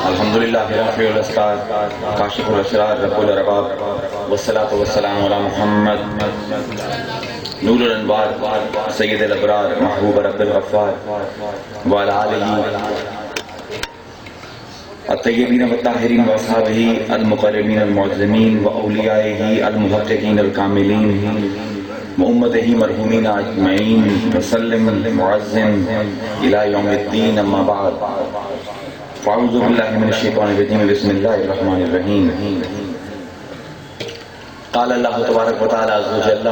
الحمدللہ رافع الاسقار کاشف الاسرار رب الارباب والصلاة والسلام علی محمد نور الانوار سید الابرار محبوب رب الغفار وعلی آلہ الطیبین والطاہرین واصحابہ المقربین المعظمین واولیائہ المحققین الکاملین وامتہ مرحومین اجمعین وسلم معظم الى یوم الدین اما بعد فاعوذ باللہ من الشیطان الرجیم بسم اللہ الرحمن الرحیم قال اللہ تبارک وتعالی عز وجل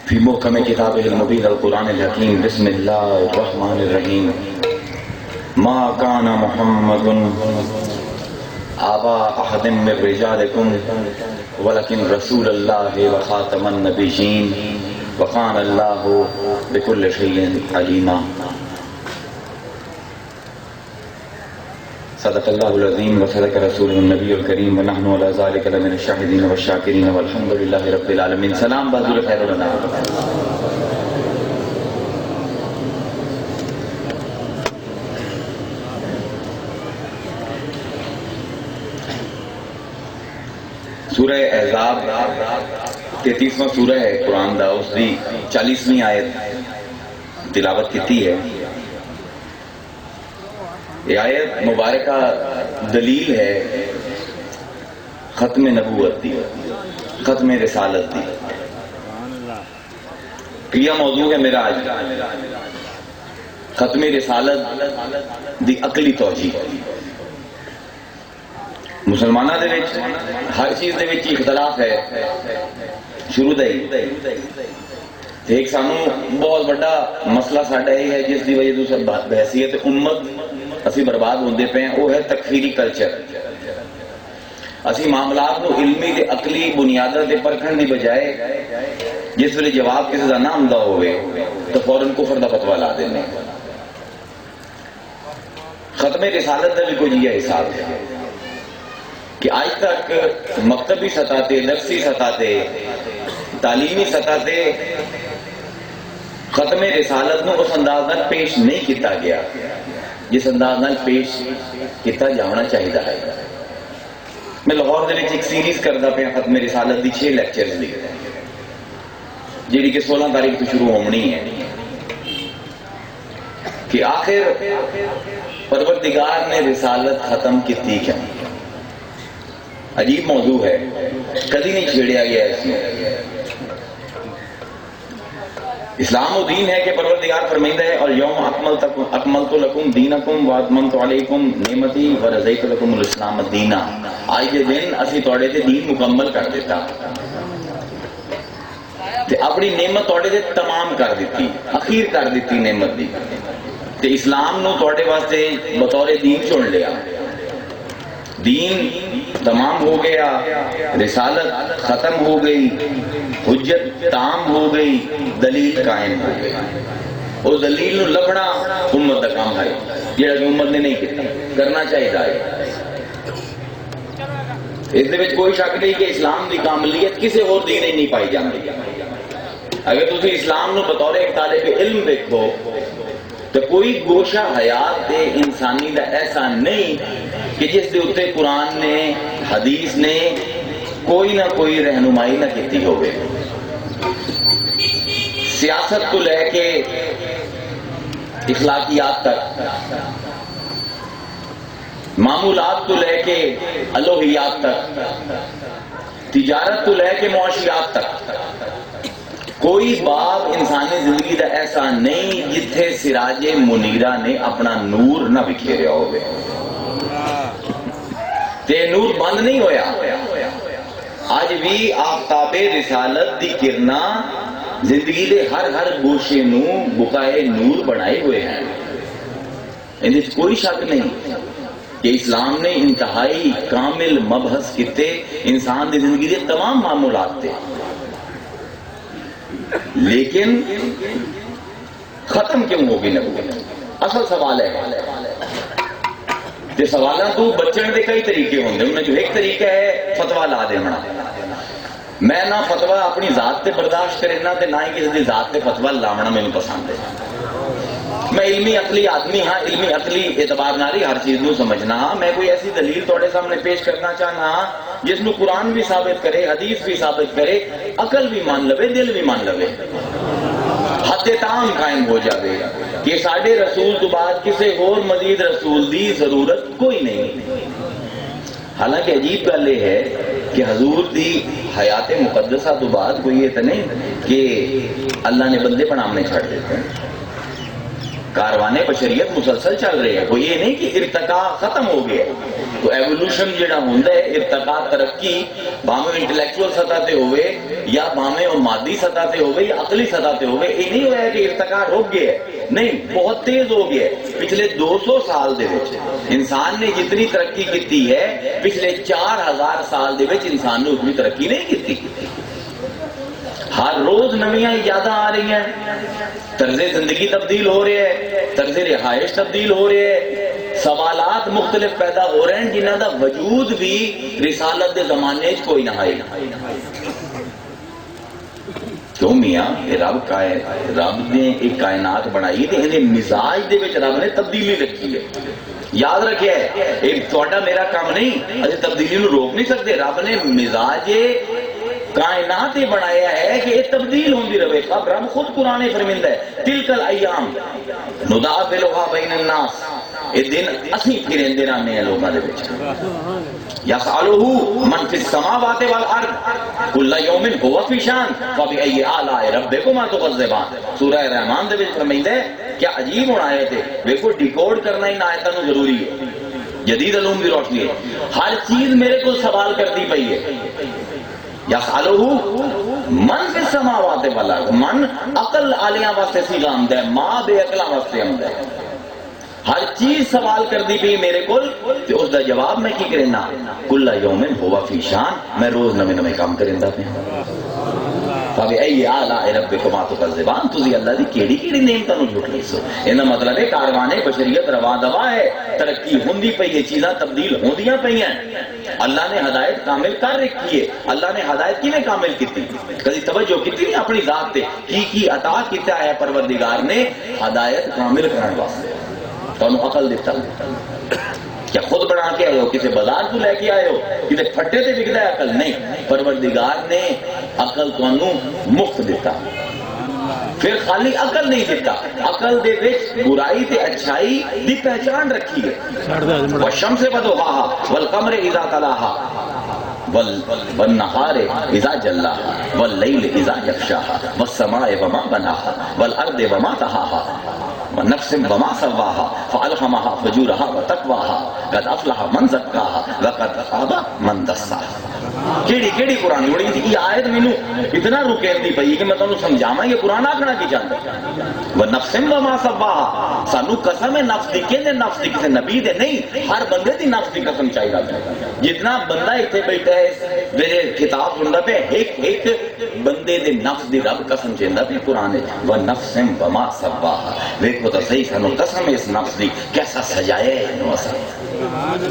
فی محکم کتابہ المبین القرآن الحکیم بسم اللہ الرحمن الرحیم ما کان محمد آبا احد من رجالکم ولکن رسول اللہ وخاتم النبیین وکان اللہ بکل شیء علیما صدق اللہ العظیم وصدق رسولہ النبی الکریم ونحن علی ذلک لمن الشاہدین والشاکرین والحمد للہ رب العالمین. سلام بہادر خیر الانام. سورہ احزاب 33واں سورہ ہے قرآن دا، اس دی 40ویں آیت تلاوت کیتی ہے. یہ آیت مبارکہ دلیل ہے ختم نبوت دی، ختم رسالت دی. یہ موضوع ہے میرا آج ختم رسالت دی عقلی توجیہ. مسلمانہ دے وچ ہر چیز دے وچ اختلاف ہے شروع دے ہی. ایک سانو بہت بڑا مسئلہ ساڈا یہ ہے جس دی وجہ تو بحثیت امت اسی برباد ہوندے پے ہیں، وہ ہے تکفیری کلچر. اسی معاملات کو علمی تے عقلی بنیاداں تے پرکھن دی بجائے جس ویلے جواب کسی دا نہ ہوندا ہوئے تو فوراً کفر دا فتویٰ لا دینے. ختم رسالت دا بھی کوئی یہ حساب ہے کہ آج تک مکتبی سطح تے، درسی سطح تے، تعلیمی سطح تے ختم رسالت نو اس انداز نال پیش نہیں کیتا گیا جس انداز نال پیش کیتا جانا چاہیے ہے. میں لاہور دے وچ ایک سیریز کردا پیا ختم رسالت دی 6 لیکچرز دی، جیڑی کہ 16 تاریخ تو شروع ہونی ہے. کہ آخر پروردگار نے رسالت ختم کیتی کیا؟ عجیب موضوع ہے، کدی نہیں چھیڑیا گیا اس میں. اسلام و دین ہے کہ پروردگار فرمائندہ ہے اور یوم اکملت لکم دینکم واتممت علیکم نعمتی ورضیت لکم الاسلام دینا. آج کے دن اسی توڑے تے دین مکمل کر دیتا تے اپنی نعمت توڑے تے تمام کر دیتی، اخیر کر دیتی نعمت دی تے اسلام نو توڑے واسطے بطور دین چن لیا. دین تمام ہو گیا، رسالت ختم ہو گئی، حجت تام ہو گئی، دلیل قائم ہو گئی. اور دلیل نو لبنا امت دا کام ہے جہاں کہ امت نے نہیں کیتا، کرنا چاہیے. اس دے وچ کوئی شک نہیں کہ اسلام دی کاملیت کسی اور دین نہیں پائی جاندی. اگر تسی اسلام نو بطور ایک طالب علم دیکھو تو کوئی گوشہ حیات دے انسانی دا ایسا نہیں کہ جس دے اتے قرآن نے، حدیث نے کوئی نہ کوئی رہنمائی نہ کیتی ہوگی. سیاست کو لے کے اخلاقیات تک، معمولات کو لے کے الوہیات تک، تجارت کو لے کے معاشیات تک، کوئی باب انسانی زندگی دا ایسا نہیں جتھے سراج منیرہ نے اپنا نور نہ بکھیریا ہوگے. تے نور بند نہیں ہویا. آج بھی آفتاب رسالت دی کرنا زندگی دے ہر گوشے نو بقائے نور بنائے ہوئے ہیں. اندر کوئی شک نہیں کہ اسلام نے انتہائی کامل مبحث کیتے انسان دی زندگی دے تمام معمولات تے، لیکن ختم کیوں ہوگی نبوت؟ اصل سوال ہے. تے سوالاں تو بچن دے کئی طریقے ہوندے، انہیں جو ایک طریقہ ہے فتویٰ لا دینا. میں نہ فتویٰ اپنی ذات تے برداشت کرنا تے نہ ہی کسی دی ذات تے فتویٰ لاونا میں پسند ہے. میں علمی عقلی آدمی ہاں، علمی عقلی اعتبار ناری ہر چیز نو سمجھنا ہاں، میں کوئی ایسی دلیل توڑے سامنے پیش کرنا چاہنا ہاں جس نو قرآن بھی ثابت کرے، حدیث بھی ثابت کرے، عقل بھی مان لوے، دل بھی مان لوے، حد تام قائم ہو جاوے کہ ساڈے رسول تو بعد کسے اور مزید رسول دی ضرورت کوئی نہیں۔ حالانکہ عجیب گل یہ ہے کہ حضور دی حیات مقدسہ تو بعد کوئی یہ تو نہیں کہ اللہ نے بندے بنامنے چھڑ دیتے ہیں، کاروانے بشریت مسلسل چل رہے ہیں، کوئی یہ نہیں کہ ارتقا ختم ہو گیا۔ تو ایوولوشن جڑا ہوندا ہے، ارتقا ترقی بھاویں انٹلیکچوئل سطح تے ہوئے یا بھاویں وہ مادی سطح تے ہوئے یا عقلی سطح تے ہوئے، یہ نہیں ہوا ہے کہ ارتقا رک گیا ہے، نہیں، بہت تیز ہو گیا ہے۔ پچھلے 200 سال دے وچ انسان نے جتنی ترقی کیتی ہے، پچھلے 4000 سال دے وچ انسان نے اتنی ترقی نہیں کیتی۔ ہر روز نویاں ایجاداں آ رہی ہیں، طرز زندگی تبدیل ہو رہے ہیں، طرز رہائش تبدیل ہو رہے ہیں، سوالات مختلف پیدا ہو رہے ہیں جنہاں دا وجود بھی رسالت دے زمانے چ کوئی نہ ہے۔ کیوں میاں یہ رب نے ایک کائنات بنائی تے انہیں مزاج دے وچ رب نے تبدیلی رکھی ہے۔ یاد رکھے ایک تھوڑا میرا کام نہیں، اسی تبدیلی نو روک نہیں سکتے۔ رب نے مزاج کائنات ہی بنایا ہے کہ یہ تبدیل ہوندی رہے۔ اب رب خود قرآن فرمیندا ہے تلک الایام نداولھا بین الناس، یہ دن اسی پھریندے رہنے ہیں لوگاں دے وچ۔ یسألہ من فی السماوات والارض کل یوم هو فی شان فبأی آلاء ربکما تکذبان۔ سورہ رحمان دے وچ فرمیندا ہے کیا عجیب ہونا ہے تے دیکھو ڈیکوڈ کرنا ان آیتاں نو ضروری ہے، جدید علوم دی روشنی ہے۔ ہر چیز میرے کو سوال کرتی پئی ہے۔ یسألہ من فی السماوات والارض، من عقل آلیاں واسطے سیغہ آمدہ ہے، ماں بے عقلاں واسطے آمدہ ہے۔ ہر چیز سوال کر دی پئی میرے کول تے اس دا جواب میں کی کرنا، کل یوم ہوا فی شان، میں روز نویں نویں کام کریندا پیا۔ فبأی آلاء ربکما تکذبان، تسی اللہ دی کیڑی کیڑی نعمتاں نو جھٹلے سو۔ ایندا مطلب ہے کاروانے بشریت رواں دواں ہے، ترقی ہوندی پئی ہے، چیزاں تبدیل ہوندیاں پئی ہیں۔ اللہ نے ہدایت کامل کر رکھی ہے۔ اللہ نے ہدایت کیویں کامل کیتی؟ کبھی توجہ کیتی نہیں اپنی ذات تے کی عطا کیتا ہے پروردگار نے ہدایت کامل کرنے واسطے۔ تانوں عقل دیتا، کیا خود بنا کے آئے ہو، کسی بازار تو لے کے آئے ہو، کسی پھٹے تے بکدا ہے عقل؟ نہیں، پروردگار نے عقل تانوں مفت دیتا۔ پھر خالی عقل نہیں دیتا، عقل دے وچ برائی تے اچھائی دی پہچان رکھی ہے۔ والشمس وضحاها والقمر اذا تلاها والنہار اذا جلاها واللیل اذا یغشاها والسماء وما بناها والارض وما طحاها ونفس وما سواها فالهمها فجورها وتقواها قد افلح من زکاها وقد خاب من دساها۔ کیڑی کیڑی قرآن ہوئی تھی یہ آیت مینوں اتنا رکیندی پئی کہ میں تانوں سمجھاواں یہ قرآن آکھنا کی چاہندا ہے۔ ونفس وما سواها، سانو قسم ہے نفس دی، کہندے نفس دی کسی نبی دے نہیں، ہر بندے دی نفس دی قسم چاہیدا ہے۔ جتنا بندہ ایتھے بیٹھا ہے میرے کتاب سندا پہ ایک ایک بندے دے نفس دی رب قسم چیندا پہ قرآن ہے۔ ونفس وما سواها، دیکھو تو صحیح سانو قسم اس نفس دی کیسا سجایا ہے نو اساں۔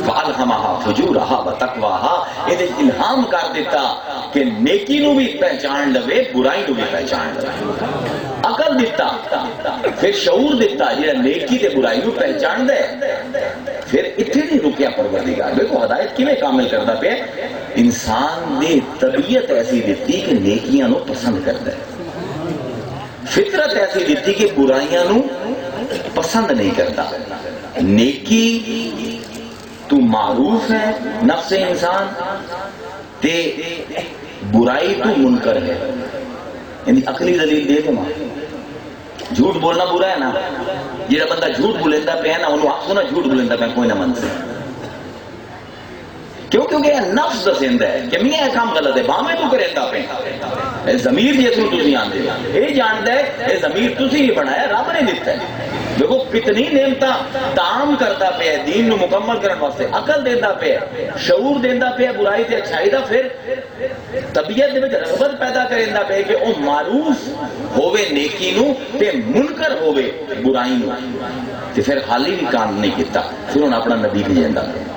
فالهمها فجورها وتقواها، یہ الہام کر دیتا کہ نیکی نو بھی پہچان لوے، برائی نو بھی پہچان لوے۔ عقل دیتا، پھر شعور دیتا جہاں نیکی تے برائی نو پہچان دے۔ پھر اتنے نہیں رکیا پروردگار، دیکھو ہدایت کیویں کامل کردا پیا، انسان دی طبیعت ایسی دیتی کہ نیکیاں نو پسند کردا ہے، فطرت ایسی دیتی کہ برائیاں نو پسند نہیں کرتا۔ نیکی تو معروف ہے نفس انسان تے برائی تو منکر ہے، یعنی عقلی دلیل دے دے ماں۔ جھوٹ بولنا برا ہے نا، جہاں بندہ جھوٹ بولیندا پیا نا انہوں آپ سنا جھوٹ بولیندا پیا کوئی نہ من سے، کیوں؟ کیونکہ یہ نفس دسیندا ہے کہ میاں یہ کام غلط ہے، باہیں تو کریندا پیا۔ ضمیر جس نوں تسی آندے یہ جاندا ہے یہ ضمیر تسی ہی بنایا، رب نے دیتا ہے۔ دیکھو کتنی نعمتاں تام کرتا پیا دین نو مکمل کرنے واسطے، عقل دیندا پیا، شعور دیندا پیا برائی تے اچھائی دا، پھر طبیعت دے وچ رغبت پیدا کریندا پیا کہ او معروف ہوے نیکی نو تے منکر ہوے برائی نو، تے پھر حالی بھی کام نہیں کیتا، پھر ہن اپنا نبی بھیجندا پیا۔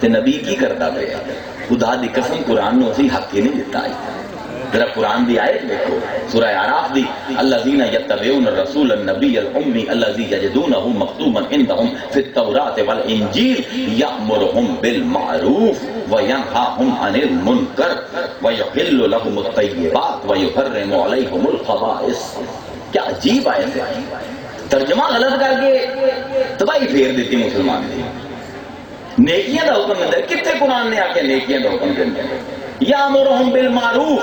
تے نبی کی کردا پیا؟ خدا دی قسم قرآن نو اسی حق ہی نہیں دیتا ہے۔ ذرا قرآن دی آیت دیکھو سورہ اعراف دی، الذین یتبعون الرسول النبی الامی الذی یجدونہ مکتوبا عندہم فی التوراۃ والانجیل یأمرہم بالمعروف وینہاہم عن المنکر ویحل لہم الطیبات ویحرم علیہم الخبائث۔ کیا عجیب آیت ہے، ترجمہ غلط کر کے تباہی پھیر دیتی مسلمان دی۔ نیکیاں دا حکم دیتا ہے، کتنے قرآن نے آ کے نیکیاں دا حکم دیتا ہے؟ یامرہم بالمعروف،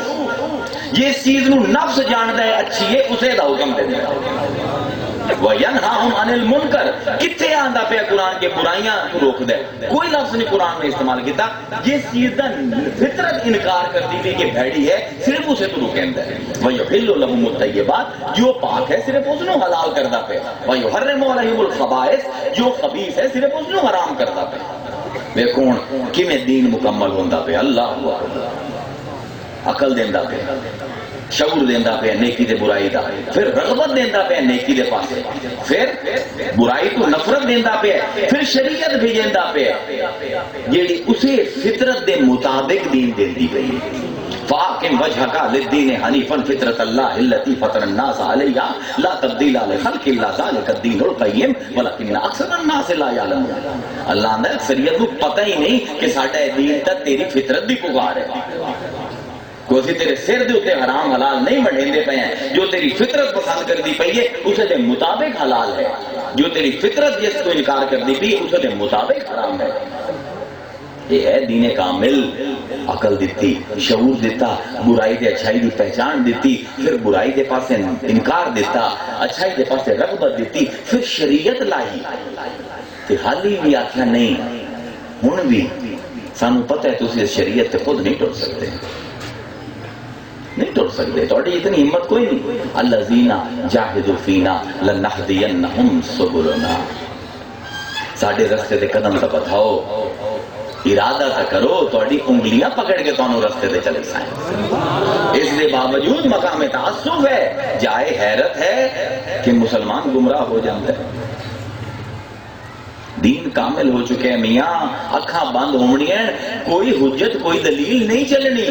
جس چیز نو نفس جانتا ہے اچھی ہے اسے دا حکم دیتا ہے۔ وینہاہم عن المنکر، کتنے آندا پہ قرآن کے برائیاں کو روک دے، کوئی لفظ نہیں قرآن میں استعمال کیتا۔ جس چیز دا فطرت انکار کرتی تھی کہ بھیڑی ہے صرف اسے تو روکیندا ہے۔ ویحل لہم الطیبات، جو پاک ہے صرف اس نو حلال کردا پہ۔ ویحرم علیہم الخبائث، جو خبیث ہے صرف اس نو حرام کردا پہ۔ دیکھو کیویں دین مکمل ہوندا پہ، اللہ عقل دیندا پہ، شعور دیندا پہ نیکی تے برائی دا، پھر رغبت دیندا پہ نیکی دے پاسے، پھر برائی تو نفرت دیندا پہ، پھر شریعت بھی دیندا پہ جیڑی اسے فطرت دے مطابق دین دیندی پئی۔ فاقم وجهك للدين حنيفا فطرة الله التي فطر الناس عليها لا تبديل لخلق الله ذلك الدين القيم ولكن اکثر الناس لا يعلمون۔ اللہ نے اکثریت کو پتہ ہی نہیں کہ ساڈا دین تا تیری فطرت دی پکار ہے، کوئی تیرے سر دے اوتے حرام حلال نہیں منڈیندے پے ہیں، جو تیری فطرت پسند کردی پئی ہے اسے دے مطابق حلال ہے، جو تیری فطرت جس کو انکار کردی پئی اسے دے مطابق حرام ہے۔ یہ ہے دین کامل، عقل دیتی، شعور دیتا، برائی دے اچھائی دی پہچان دیتی، پھر برائی دے پاسے انکار دیتا، اچھائی دے پاسے رغبت دیتی، پھر شریعت لائی تے حالی بھی آکھیا نہیں ہن بھی سانو پتہ ہے تسی اس شریعت تے خود نہیں ٹر سکتے، نہیں ٹر سکتے، تھوڑی اتنی ہمت کوئی نہیں۔ الذین جاہدوا فینا لنہدینہم سبلنا، ساڈے رستے تے قدم تا بٹھاؤ، ارادہ تا کرو، تھوڑی انگلیاں پکڑ کے تانوں رستے تے چلے سائیں۔ اس دے باوجود مقام تعصب ہے، جائے حیرت ہے کہ مسلمان گمراہ ہو جاتا ہے۔ دین کامل ہو چکے ہیں میاں، اکھاں بند ہونی ہیں، کوئی حجت کوئی دلیل نہیں چلنی،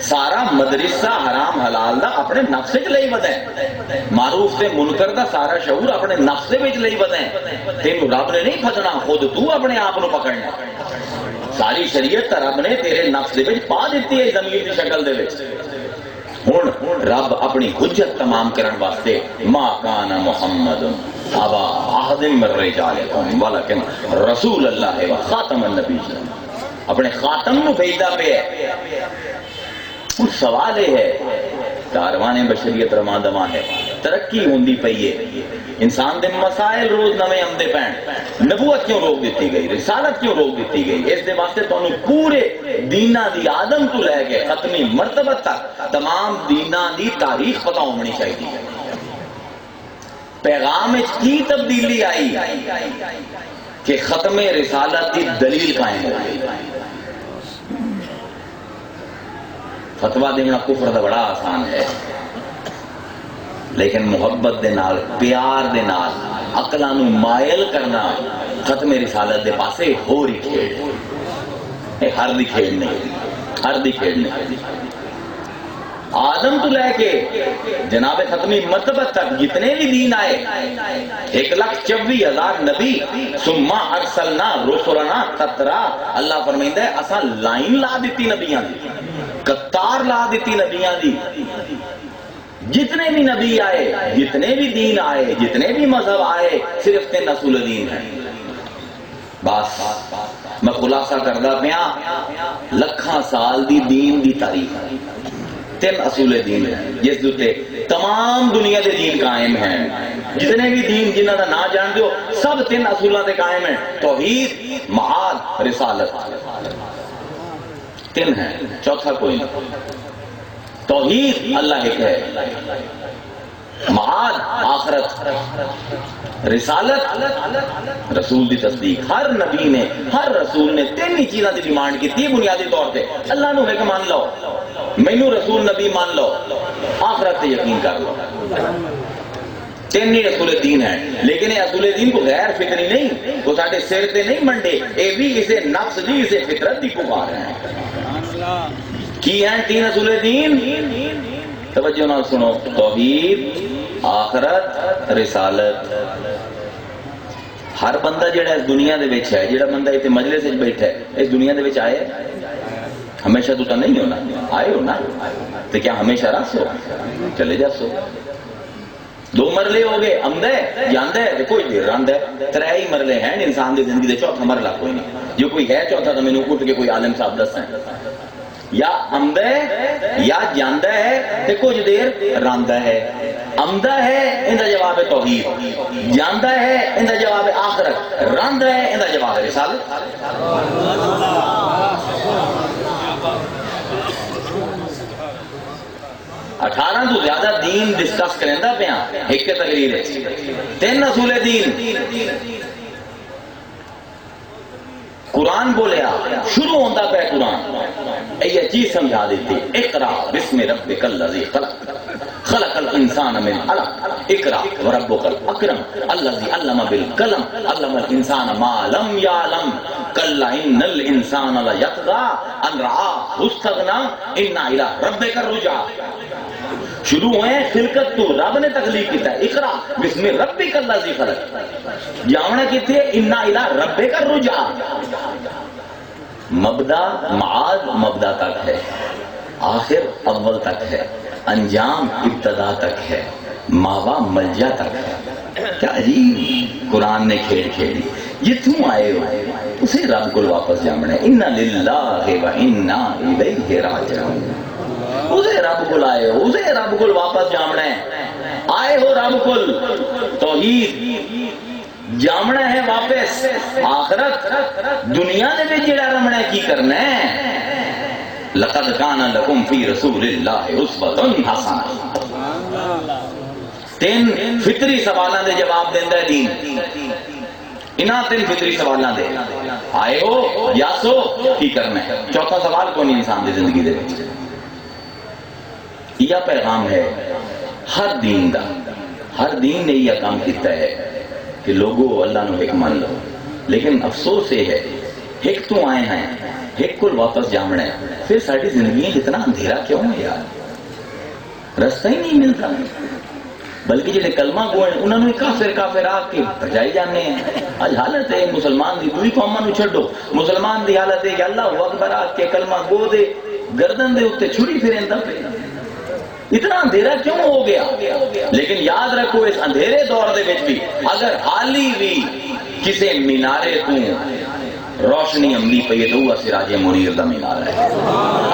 سارا مدرسہ حرام حلال دا اپنے نفس وچ لئی ودا ہے، معروف تے منکر دا سارا شعور اپنے نفس وچ لئی ودا ہے، تینوں رب نے نہیں پھسنا، خود تو اپنے آپ نو پکڑنا۔ ساری شریعت رب نے تیرے نفس دے وچ پا دیتی ہے ضمیر دی شکل دے وچ۔ ہن رب اپنی حجت تمام کرن واسطے ما کان محمد ابا احد من رجالکم ولکن رسول اللہ و خاتم النبیین، اپنے خاتم نو بھیجدا پیا ہے۔ سوال یہ ہے کاروان بشریت رواں دواں ہے، ترقی ہوندی پئی ہے، انسان دے مسائل روز نویں آمدے پین، نبوت کیوں روک دیتی گئی، رسالت کیوں روک دیتی گئی؟ اس دے واسطے تانوں پورے دینا دی آدم تو لے کے ختمی مرتبہ تک تمام دینا دی تاریخ پتہ ہونی چاہیے۔ پیغام وچ کی تبدیلی آئی کہ ختم رسالت دی دلیل قائم ہو گئی۔ فتویٰ دینا کفر دا بڑا آسان ہے، لیکن محبت دے نال، پیار دے نال عقلاں نو مائل کرنا ختم رسالت دے پاسے ہو رہی کھیڑ، ہر دی کھیڑ نہیں، ہر دی کھیڑ نہیں۔ آدم تو لے کے جناب ختمی مرتبہ تک جتنے بھی دین آئے، 1,24,000 نبی، ثم ارسلنا رسلنا تترا، اللہ فرمائندہ ہے اساں لائن لا دیتی نبیاں دی، قطار لا دیتی نبیاں دی، جتنے بھی نبی آئے، جتنے بھی دین آئے، جتنے بھی مذہب آئے، صرف 3 اصول دین ہیں۔ بس میں خلاصہ کردہ پیا، لکھاں سال دی دین دی تاریخ، 3 اصول دین ہیں جس دوتے تمام دنیا دے دین قائم ہیں، جتنے بھی دین جنہاں دا نہ جان دیو سب 3 اصولہ دے قائم ہیں، توحید، معاد، رسالت، 3 ہیں، چوتھا کوئی نہیں۔ توحید اللہ ایک ہے، معاد آخرت، رسالت رسول دی تصدیق۔ ہر نبی نے، ہر رسول نے 3 ہی چیزاں دی ڈیمانڈ کی تھی بنیادی طور پہ، اللہ نو ایک مان لو، مینوں رسول نبی مان لو، آخرت تے یقین کر لو۔ 3 ہی اصول دین ہیں، لیکن یہ اصول دین کو غیر فطری نہیں، وہ ساڈے سر تے نہیں منڈے، یہ بھی اسے نفس دی، اسے فطرت دی پکار ہے۔ کی ہیں تین اصول دین؟ توجہ نال سنو، توحید، آخرت، رسالت۔ ہر بندہ جڑا اس دنیا دے وچ ہے، جڑا بندہ اتنے مجلس وچ بیٹھا ہے، اس دنیا دے وچ آئے ہمیشہ تو نہیں ہونا، آئے ہو نا، تو کیا ہمیشہ رس ہو؟ چلے جا سو۔ دو مرلے ہو گئے، آمد ہے جاندہ ہے، کوئی دیر راندہ ہے، ترے ہی مرلے ہیں انسان دی زندگی دے، چوتھا مرلہ کوئی نہیں۔ جو کوئی ہے چوتھا تو میں نے اٹھ کے کوئی عالم صاحب دس ہیں، یا آمد ہے یا جاندہ ہے تے کچھ دیر راندہ ہے۔ آمدہ ہے اندہ جواب ہے توحید، جاندہ ہے اندہ جواب ہے آخرت، راندہ ہے اندہ جواب ہے رسالت۔ 18 تو زیادہ دین ڈسکس کریں دا پہ ایک کے تقریر ہے، 3 اصول دین۔ قرآن بولیا، شروع ہوتا پہ قرآن یہ چیز سمجھا دیتی، اقرا بسم ربک الذی خلق، خلق الانسان من علق، اقرا وربک الاکرم الذی علم بالقلم، علم الانسان ما لم یعلم، کلا ان الانسان لیطغی ان رآہ استغنی ان الی ربک الرجعی۔ شروع ہوئے خلقت تو رب نے تخلیق کیتا ہے، اقرا بسم ربک الذی خلق، جاونا کیتے ہیں انا الی ربک الرجعی۔ مبدا معاد مبدا تک ہے، آخر اول تک ہے، انجام ابتدا تک ہے، ماوا ملجا تک ہے۔ کیا عجیب قرآن نے کھیل کھیلی، جتوں آئے ہو اسے رب کو واپس جامنا ہے، انا للہ و انا الیہ راجعون۔ اسے رب کو لائے ہو، اسے رب کو واپس جامنا ہے، آئے ہو رب کو، توحید جامنا ہے واپس، آخرت دنیا دے وچ جڑا رمنا ہے کی کرنا ہے۔ لقد کان لکم فی رسول اللہ اسوۃ حسنہ۔ 3 فطری سوالاں دے جواب دیندا ہے دین، انہاں 3 فطری سوالاں دے آئے ہو یا سو کی کرنا ہے۔ چوتھا سوال کون انسان دی زندگی دے وچ؟ یہ پیغام ہے ہر دین دا، ہر دین نے یہ کام کیتا ہے کہ لوگوں اللہ نو ایک مان لو، لیکن افسوس یہ ہے ایک تو آئے ہیں ایک کو واپس جامنا ہے، پھر ساری زندگی اتنا اندھیرا کیوں ہے یار؟ رستہ ہی نہیں ملتا، بلکہ جڑے کلمہ گو ہیں انہوں نے کافر آ کے بجائی جانے ہیں۔ آج حالت ہے مسلمان دی دوئی قوماں نو چھڈو، مسلمان دی حالت ہے کہ اللہ اکبر آ کے کلمہ گو دے گردن دے اتے چھری پھریندا پہ، اتنا اندھیرا کیوں ہو گیا؟ لیکن یاد رکھو اس اندھیرے دور دے وچ بھی اگر حالی بھی کسے مینارے تو روشنی عملی پئی تو وہ سراج منیر دا مینارہ ہے۔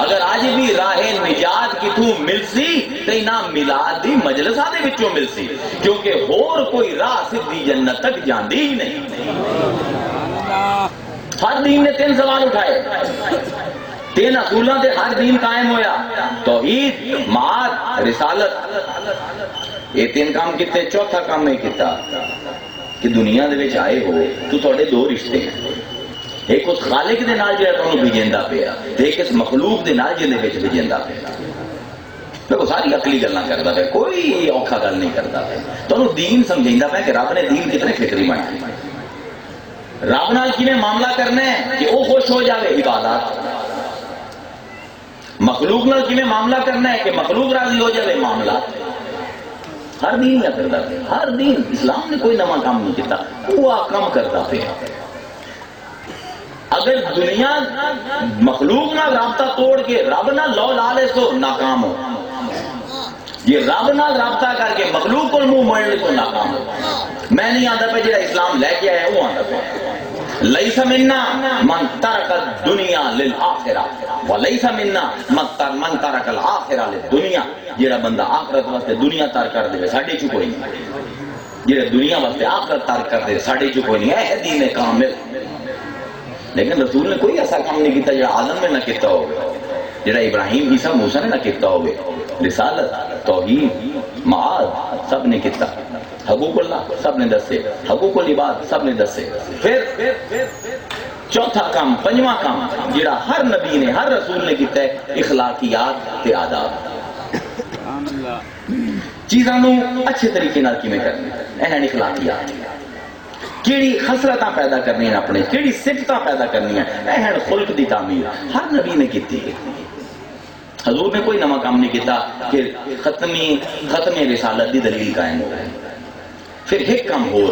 اگر آج بھی راہ نجات کی تو مل سی تے نہ میلاد دی مجلساں دے وچوں مل سی، کیونکہ ہور کوئی راہ سیدھی جنت تک جاندی ہی نہیں۔ ہر دین نے 3 سوال اٹھائے، 3 اصولوں سے ہر دین قائم ہویا، توحید، معاد، رسالت۔ یہ 3 کام کیتے، چوتھا کام یہ کیتا کہ دنیا دے وچ آئے ہو تو تھوڑے 2 رشتے ہیں، ایک اس خالق دے نال جڑا تانوں بھیجیندا پیا تے ایک اس مخلوق دے نال جے دے وچ بھیجیندا پیا۔ میں ساری عقلی گلاں کردا پیا، کوئی اوکھا گل نہیں کردا پیا، تانوں دین سمجھیندا پیا کہ رب نے دین کتنے فکری بنایا، رب نال کیویں معاملہ کرنا ہے کہ وہ خوش ہو جاوے، عبادات۔ مخلوق نال کیویں معاملہ کرنا ہے کہ مخلوق راضی ہو جائے، معاملات۔ ہر دین کیا کرتا ہے، ہر دین، اسلام نے کوئی نواں کام نہیں کیتا، وہ کام کرتا پیا۔ اگر دنیا مخلوق نال رابطہ توڑ کے رب نال لو لا لے تو ناکام ہو، یہ رب نال رابطہ کر کے مخلوق کو منہ موڑ لے تو ناکام ہو۔ میں نہیں آتا پہ جڑا اسلام لے کے آیا وہ آتا پہ لیس منا من ترک الدنیا للآخرہ ولیس منا من ترک الآخرہ للدنیا۔ جڑا بندہ آخرت واسطے دنیا ترک کر دے ساڈے چ کوئی نہیں، جڑا دنیا واسطے آخرت ترک کر دے ساڈے چ کوئی نہیں، اے دین کامل۔ لیکن رسول نے کوئی ایسا کام نہیں کیتا جڑا آدم نے نہ کیتا ہو، جڑا ابراہیم عیسیٰ موسیٰ نے نہ کیتا ہو۔ رسالت، توحید، معاد سب نے کیتا، حقوق اللہ سب نے دسے، حقوق العباد سب نے دسے۔ پھر چوتھا کام، 5واں کام جڑا ہر نبی نے ہر رسول نے کیتا ہے، اخلاقیات تے آداب۔ چیزاں نو اچھے طریقے نال کیویں کرنا، اہم اخلاقیات، کیڑی خسرتاں پیدا کرنی ہیں اپنے، کیڑی صفتاں پیدا کرنی ہیں، اہم خلق دی تعمیر ہر نبی نے کیتی ہے۔ حضور نے کوئی نواں کام نہیں کیتا کہ ختم رسالت دی دلیل قائم ہو گئی. پھر ایک کام ہو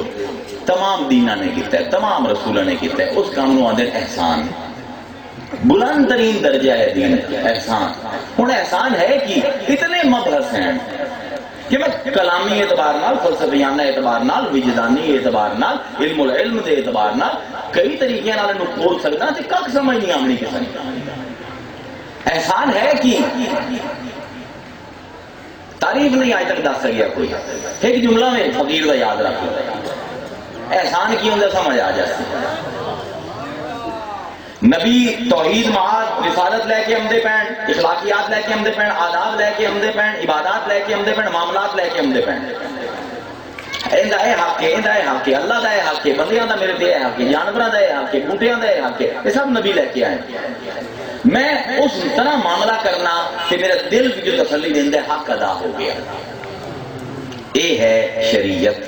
تمام دینا نے کیتا ہے، تمام رسولوں نے کیتا ہے، اس کام نو آدھے احسان. بلند ترین درجہ ہے دین احسان. ہن احسان ہے کہ اتنے مبحث ہیں کہ میں کلامی اعتبار نال، فلسفیانہ اعتبار نال، وجدانی اعتبار نال، علم العلم دے اعتبار نال کئی طریقے نال انہوں کھول سکتا تے کک سمجھ نہیں آمنی کسی نے. احسان ہے کہ تعریف نہیں آج تک دس سکیا کوئی. ایک جملہ میں فقیر کا یاد رکھ لو، احسان کی ہوتا سمجھ آ جاتی. نبی توحید معاد رسالت لے کے آمدے پین، اخلاقیات لے کے آمدے پین، آداب لے کے آمدے پین، عبادات لے کے آمدے پین، معاملات لے کے آمدے پین. ایندا اے حق ہے، ایندا اے حق ہے، اللہ دا اے حق ہے، بندیاں دا میرے تے اے حق ہے، جانوراں دا اے حق ہے، بوٹیاں دا اے حق ہے. یہ سب نبی لے کے آئے. میں اس طرح معاملہ کرنا کہ میرا دل بھی جو تسلی دیندا ہے حق ادا ہو گیا. یہ ہے شریعت.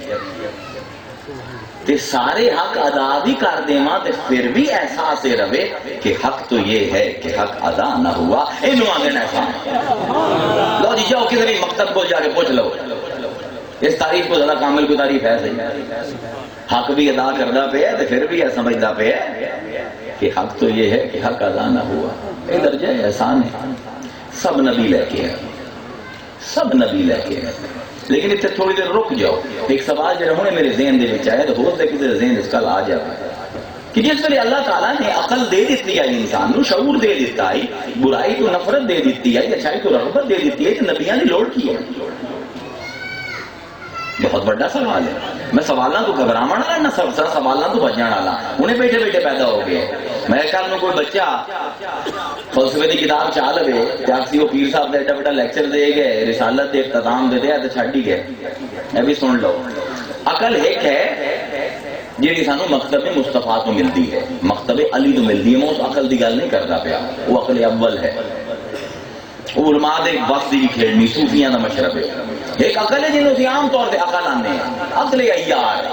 تے سارے حق ادا بھی کر دے ماں تے پھر بھی احساس یہ رہے کہ حق تو یہ ہے کہ حق ادا نہ ہوا. انہوں آ دینا احسان. لو جی جاؤ کسی بھی مکتب کو جا کے پوچھ لو، اس تعریف کو زیادہ کامل کو تعریف ہے صحیح. حق بھی ادا کرنا پہ ہے تے پھر بھی سمجھتا پہ ہے کہ حق تو یہ ہے کہ حق ادا نہ ہوا. یہ درجہ احسان ہے. سب نبی لے کے ہے، سب نبی لے کے ہے. لیکن اتنے تھوڑی دیر رک جاؤ. ایک سوال جو ہونے میرے ذہن دے وچ آیا تو ہو سکے کہ ذہن اس کل آ جائے کہ جس ویلے اللہ تعالیٰ نے عقل دے دیتی ہے انسان نو، شعور دے دیتا ہے، برائی تو نفرت دے دیتی ہے، اچھائی تو رغبت دے دیتی ہے، کہ نبیاں کی لوڑ کی ہے؟ بہت بڑا سوال ہے. میں سوالاں تو گھبراؤں والا نہ سوالاں تو بچن والا. انہیں بیٹھے بیٹھے پیدا ہو گئے. میں کل میں کوئی بچہ فلسفے کی کتاب چاہ لے تے وہ پیر صاحب نے ایڈا بڑا لیکچر دے گئے، رسالت دے اختتام دے دیا تو چھڈ ہی گئے. یہ بھی سن لو. عقل ایک ہے جی سانو مکتب مصطفیٰ تو ملتی ہے، مکتب علی تو ملتی ہے. میں اس عقل کی گل نہیں کرتا پیا، وہ عقل اول ہے. وہ علماء دے وقت دی کھیلنی، صوفیاں دا مشرب ہے. ایک عقل ہے جنہوں سے عام طور پہ عقل آنے ہیں، عقل عیار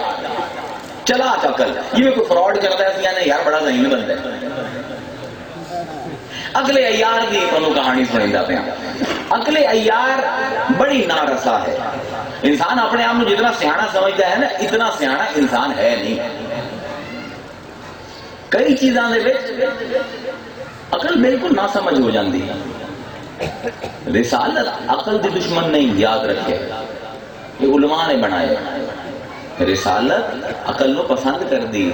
چلاک عقل. یہ کوئی فراڈ کرتا ہے نے یار بڑا ذہین بنتا ہے. عقل عیار کی انہوں کہانی سنیندہ پیا. عقل عیار بڑی نارسا ہے. انسان اپنے آپ جتنا سیاحا سمجھتا ہے نا اتنا سیاحا انسان ہے نہیں. کئی چیزاں دے وچ عقل بالکل نہ سمجھ ہو جاندی. رسالت عقل دی دشمن نہیں، یاد رکھے. یہ علماء نے بنائے. رسالت عقل نو پسند کر دی.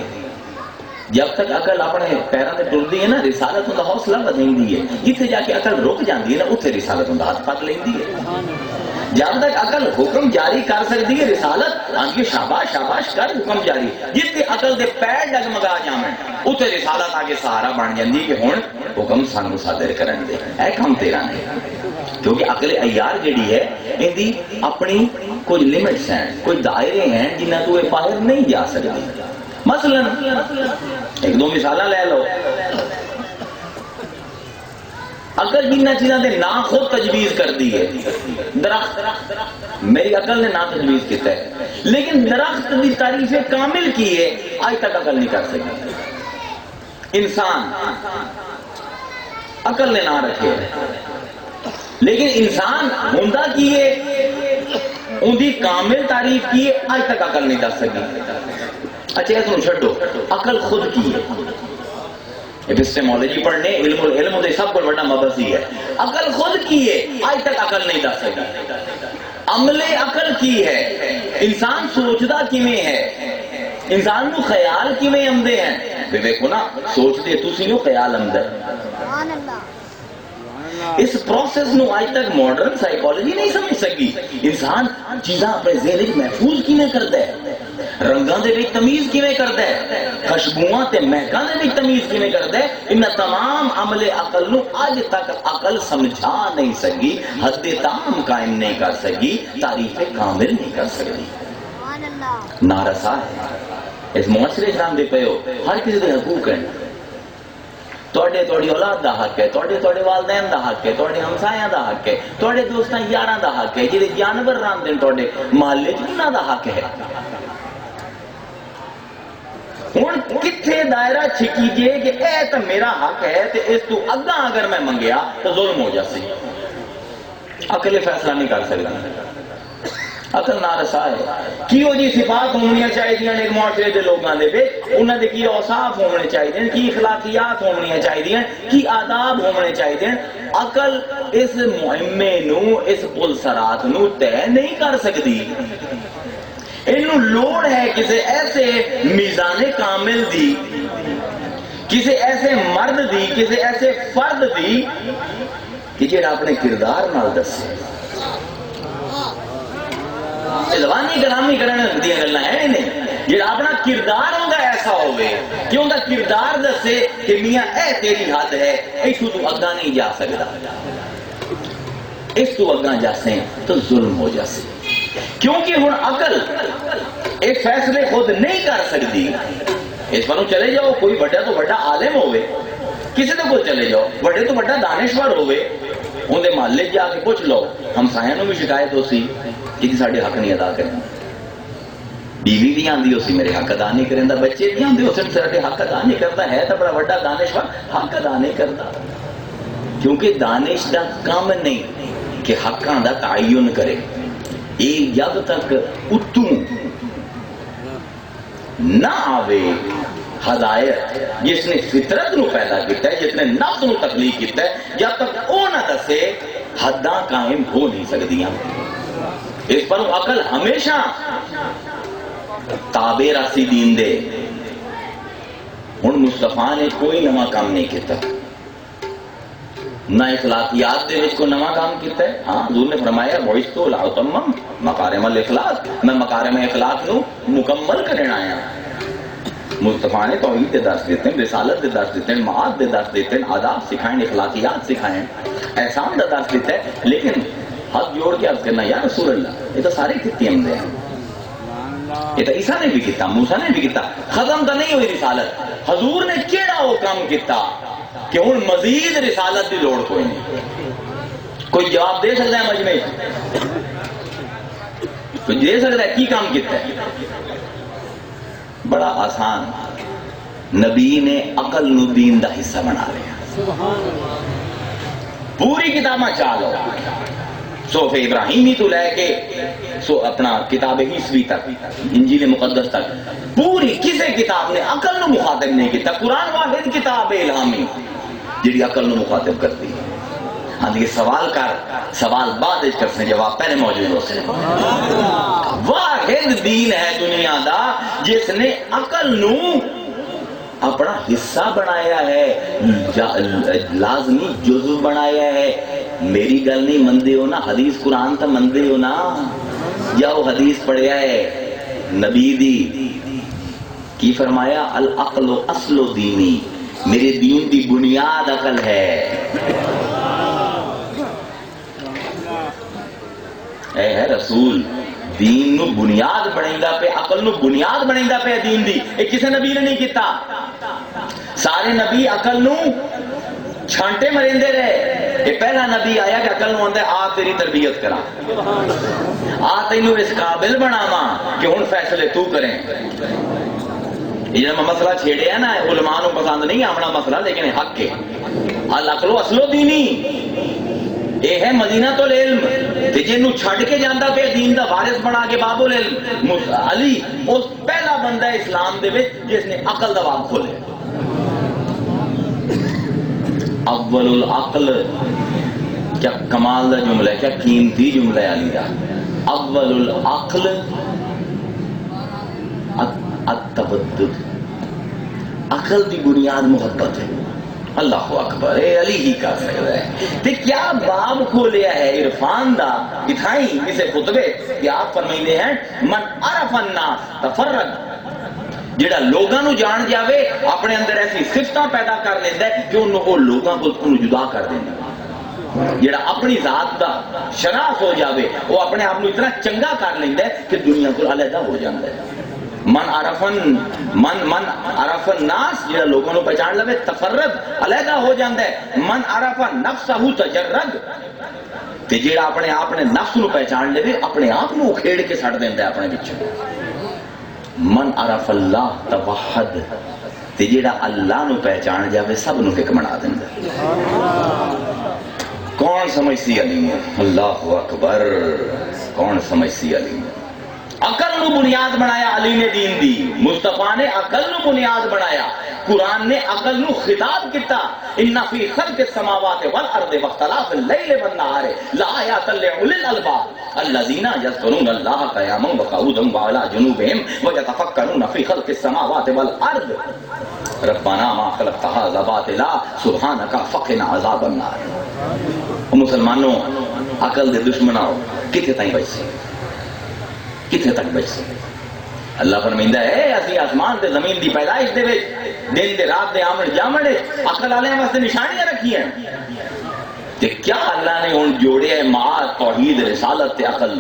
جب تک عقل اپنے پیروں میں ٹرتی ہے نا رسالت ان حوصلہ بدھیندی ہے. جتنے جا کے عقل رک جاتی ہے نا اتنے رسالت ان ہاتھ پک لیندی ہے. جب تک عقل حکم جاری کر سکتی ہے رسالت آنکہ شاباش شاباش کر حکم جاری. جتنے عقل دے پیر ڈگمگا جاویں اتنے رسالت آگے سہارا بن جاندی کہ ہن حکم سانو صادر کرن دے، اے کم تیرا نہیں. کیونکہ عقل عیار جڑی ہے ان دی اپنی کچھ لمٹس ہیں، کوئی دائرے ہیں جنہ تو یہ باہر نہیں جا سکتی. مثلا ایک دو مثالہ لے لو. عقل جنہ چیزاں دے نا خود تجویز کر دی ہے. درخت میری عقل نے نا تجویز کیتا ہے، لیکن درخت کی تعریف کامل کی ہے آج تک عقل نہیں کر سکی. انسان عقل نے نہ رکھے، لیکن انسان ہوندا کی ہے ان کی کامل تعریف کی ہے آج تک عقل نہیں کر سکی. اچھا اس کو چھڈو، عقل خود کی ہے. ایپسٹیمولوجی پڑھنے علم العلم دے سب کو بڑا مبحث ہی ہے. عقل خود کی ہے آج تک عقل نہیں دس سکی. عمل عقل کی ہے. انسان سوچدا کیویں ہے، انسان کو خیال کیویں آمدے ہیں. دیکھو نا سوچتے تسی ہو خیال آمدا ہے. اس پروسیس نو آج تک ماڈرن سائیکالوجی نہیں سمجھ سکی. انسان چیزاں اپنے ذہن وچ محفوظ کیویں کردا ہے، رنگاں دے وچ تمیز کیویں کردا ہے، خوشبوئاں تے مہکاں دے وچ تمیز کیویں کردا ہے. ان تمام عمل عقل نو اج تک عقل سمجھا نہیں سکی، حد تام قائم نہیں کر سکی، تعریف کامل نہیں کر سکی. نارسا ہے. اس معاشرے جان دے پئے ہو ہر کسی دے حقوق ہیں. توڑے اولاد دا حق ہے، توڑے والدین دا حق ہے، توڑے ہمسایاں دا حق ہے، توڑے دوستاں یاراں دا حق ہے، جڑے جانور راندے توڑے محلے انہاں دا حق ہے. ہوں کتنے دائرہ چھکیجے کہ اے تو میرا حق ہے تے اس تو اگاں اگر میں منگیا تو ظلم ہو جاسی. عقل فیصلہ نہیں کر سکتا. عقل نارسا ہے. کیوں جی صفات ہونی چاہیے ایک معاشرے کے لوگوں کے انہوں نے کی اوصاف ہونے چاہیے, کی اخلاقیات ہونی چاہیے, کی آداب ہونے چاہیے. عقل اس مہمے نو اس پل سرات نو طے نہیں کر سکتی. انہوں لوڑ ہے کسی ایسے میزان کامل دی, کسی ایسے مرد دی, کسی ایسے فرد دی کہ جڑا اپنے کردار نال دسے. زبانی کلامی کرنے دیا گلا ہے نہیں, جڑا اپنا کردار ہوگا ایسا ہوئے کہ ان کا کردار دسے کہ میاں اے تیری حد ہے, اس تو اگاں نہیں جا سکتا, اس تو اگاں جاسیں تو ظلم ہو جاسے. کیونکہ ہن عقل ایک فیصلے خود نہیں کر سکتی. اس پر چلے جاؤ, کوئی بڑا تو بڑا عالم ہوئے, کسی تو کوئی چلے جاؤ بڑے تو بڑا دانشور ہوئے, اندر محلے جا کے پوچھ لو, ہمسایاں نو بھی شکایت ہو سی کہ ساڈے حق نہیں ادا کریں, بیوی بھی آندی ہو سی میرے حق ادا نہیں کریں, بچے بھی آندے ہو سی ساڈے حق ادا نہیں کرتا, ہے تو بڑا بڑا دانشور حق ادا نہیں کرتا. کیونکہ دانش دا کام نہیں کہ حقاں دا تعین کرے. یہ جب تک اتوں نہ آوے ہدایت جس نے فطرت نو پیدا کیتا ہے, جس نے نفس نو تخلیق کیتا ہے, جب تک وہ نہ دسے حداں قائم ہو نہیں سکدیاں. اس پر عقل ہمیشہ تابع راسی دین دے. ہن مصطفیٰ نے کوئی نواں کام نہیں کیتا, نہ اخلاقیات دے وچ کوئی نواں کام کیتا ہے. ہاں حضور نے فرمایا بعثت لأتمم مکارم الاخلاق, میں مکارم اخلاق نو مکمل کرنا آیا. مصطفیٰ نے توحید دے درس دیتے ہیں, رسالت دے درس دیتے ہیں, معاد دے درس دیتے ہیں, آداب سکھائیں, اخلاقیات سکھائیں, احسان دا درس دیتا ہے. لیکن ہاتھ جوڑ کے عرض کرنا, یا رسول اللہ یہ تو سارے کتی ہم دے ہیں, یہ تو عیسیٰ نے بھی کیتا, موسیٰ نے بھی کیتا, ختم تو نہیں ہوئی رسالت. حضور نے کیڑا وہ کام کیتا کہ ہن مزید رسالت دی لوڑ کوئی نہیں. کوئی جواب دے سکتا ہے مجمع, کوئی دے سکتا ہے کی کام کیتا ہے؟ بڑا آسان, نبی نے عقل نو دین دا حصہ بنا لیا. پوری کتاباں چالو, صحف ابراہیمی تو لے کے اپنا کتاب عیسوی تک, انجیل مقدس تک, پوری کسی کتاب نے عقل نو مخاطب نہیں کیتا. قرآن واحد کتاب الہامی جڑی عقل نو مخاطب کرتی ہے. ہاں یہ سوال کر, سوال بعد کر سے جواب پہلے موجود ہو سے. واحد دین ہے دنیا دا جس نے عقل نو اپنا حصہ بنایا ہے, لازمی جزو بنایا ہے. میری گل نہیں مندے ہو نا, حدیث قرآن تو مندے ہو نا, یا وہ حدیث پڑھیا ہے نبی دی کی فرمایا العقل اصل دینی, میرے دین دی بنیاد عقل ہے. اے ہے رسول, دین نو بنیاد بنے گا پہ, عقل نو بنیاد بنے گا پہ دین دی. ایک کسی نبی نے نہیں کیتا. سارے نبی عقل نو چھانٹے مریندے رہے. یہ پہلا نبی آیا کہ عقل نو آندا ہے آ تیری تربیت کرا, آ تینوں اس قابل بناواں کہ ہن فیصلے تو کریں. یہ جو مسئلہ چھیڑے ہے نا, علماء نو پسند نہیں اپنا مسئلہ, لیکن حق ہے. العقل اصل دینی, یہ ہے مدینہ تو العلم. جنوں چھڈ کے جانا پہ دین دا وارث بنا کے باب العلم علی, اس پہلا بندہ ہے اسلام دے وچ جس نے عقل دا باب کھولے. اول العقل, کیا کمال دا جملہ ہے, کیا قیمتی جملہ ہے علی دا. اول العقل التبدد, عقل دی بنیاد محبت ہے. اللہ اکبر, اے علی ہی کر سکتا ہے. تے کیا باب کھولیا ہے عرفان دا اتھائی اسے خطبے کہ آپ فرمائیے ہیں من عرف الناس تفرد, جڑا لوگاں نو جان جاوے اپنے اندر ایسی صفتاں پیدا کر لیندا ہے کہ انہوں وہ لوگاں کو جدا کر دیندا. جڑا اپنی ذات دا شناخت ہو جاوے وہ اپنے آپ اتنا چنگا کر لیندا ہے کہ دنیا کو علیحدہ ہو جاندا ہے. من عرف الناس, جڑا لوگوں کو پہچان لے تفرد, علیحدہ ہو جاندا ہے. من عرف نفسہ تجرد, تے جڑا اپنے آپ نے نفس نو پہچان لے اپنے آپ نو کھیڑ کے سٹ دیندا ہے اپنے وچوں. من عرف اللہ توحد، تے جیڑا اللہ نو پہچان جاوے سب نو ایک بنا دیندا۔ کون سمجھتی علیم؟ اللہ اکبر، کون سمجھتی علیم؟ عقل نو بنیاد بنایا علی نے دین دی، مصطفیٰ نے عقل نو بنیاد بنایا، قرآن نے عقل نو خطاب کیتا، ان فی خلق السماوات والارض واختلاف اللیل والنہار لآیات لأولی الالباب الذین یذکرون اللہ قیاما وقعودا وعلی جنوبہم ویتفکرون فی خلق السماوات والارض ربنا ما خلقت ھذا باطلا سبحانک فقنا عذاب النار۔ مسلمانوں عقل دے دشمناؤ کتنے تائیں بچ سی، کتنے تک بچ سی؟ اللہ فرمائندا ہے اسی آسمان تے زمین دی پیدائش دے وچ دن دے رات دے آمن جامن عقل والے واسطے نشانیاں رکھی ہیں، تے کیا اللہ نے ہن جوڑے ہے معاد توحید رسالت تے عقل؟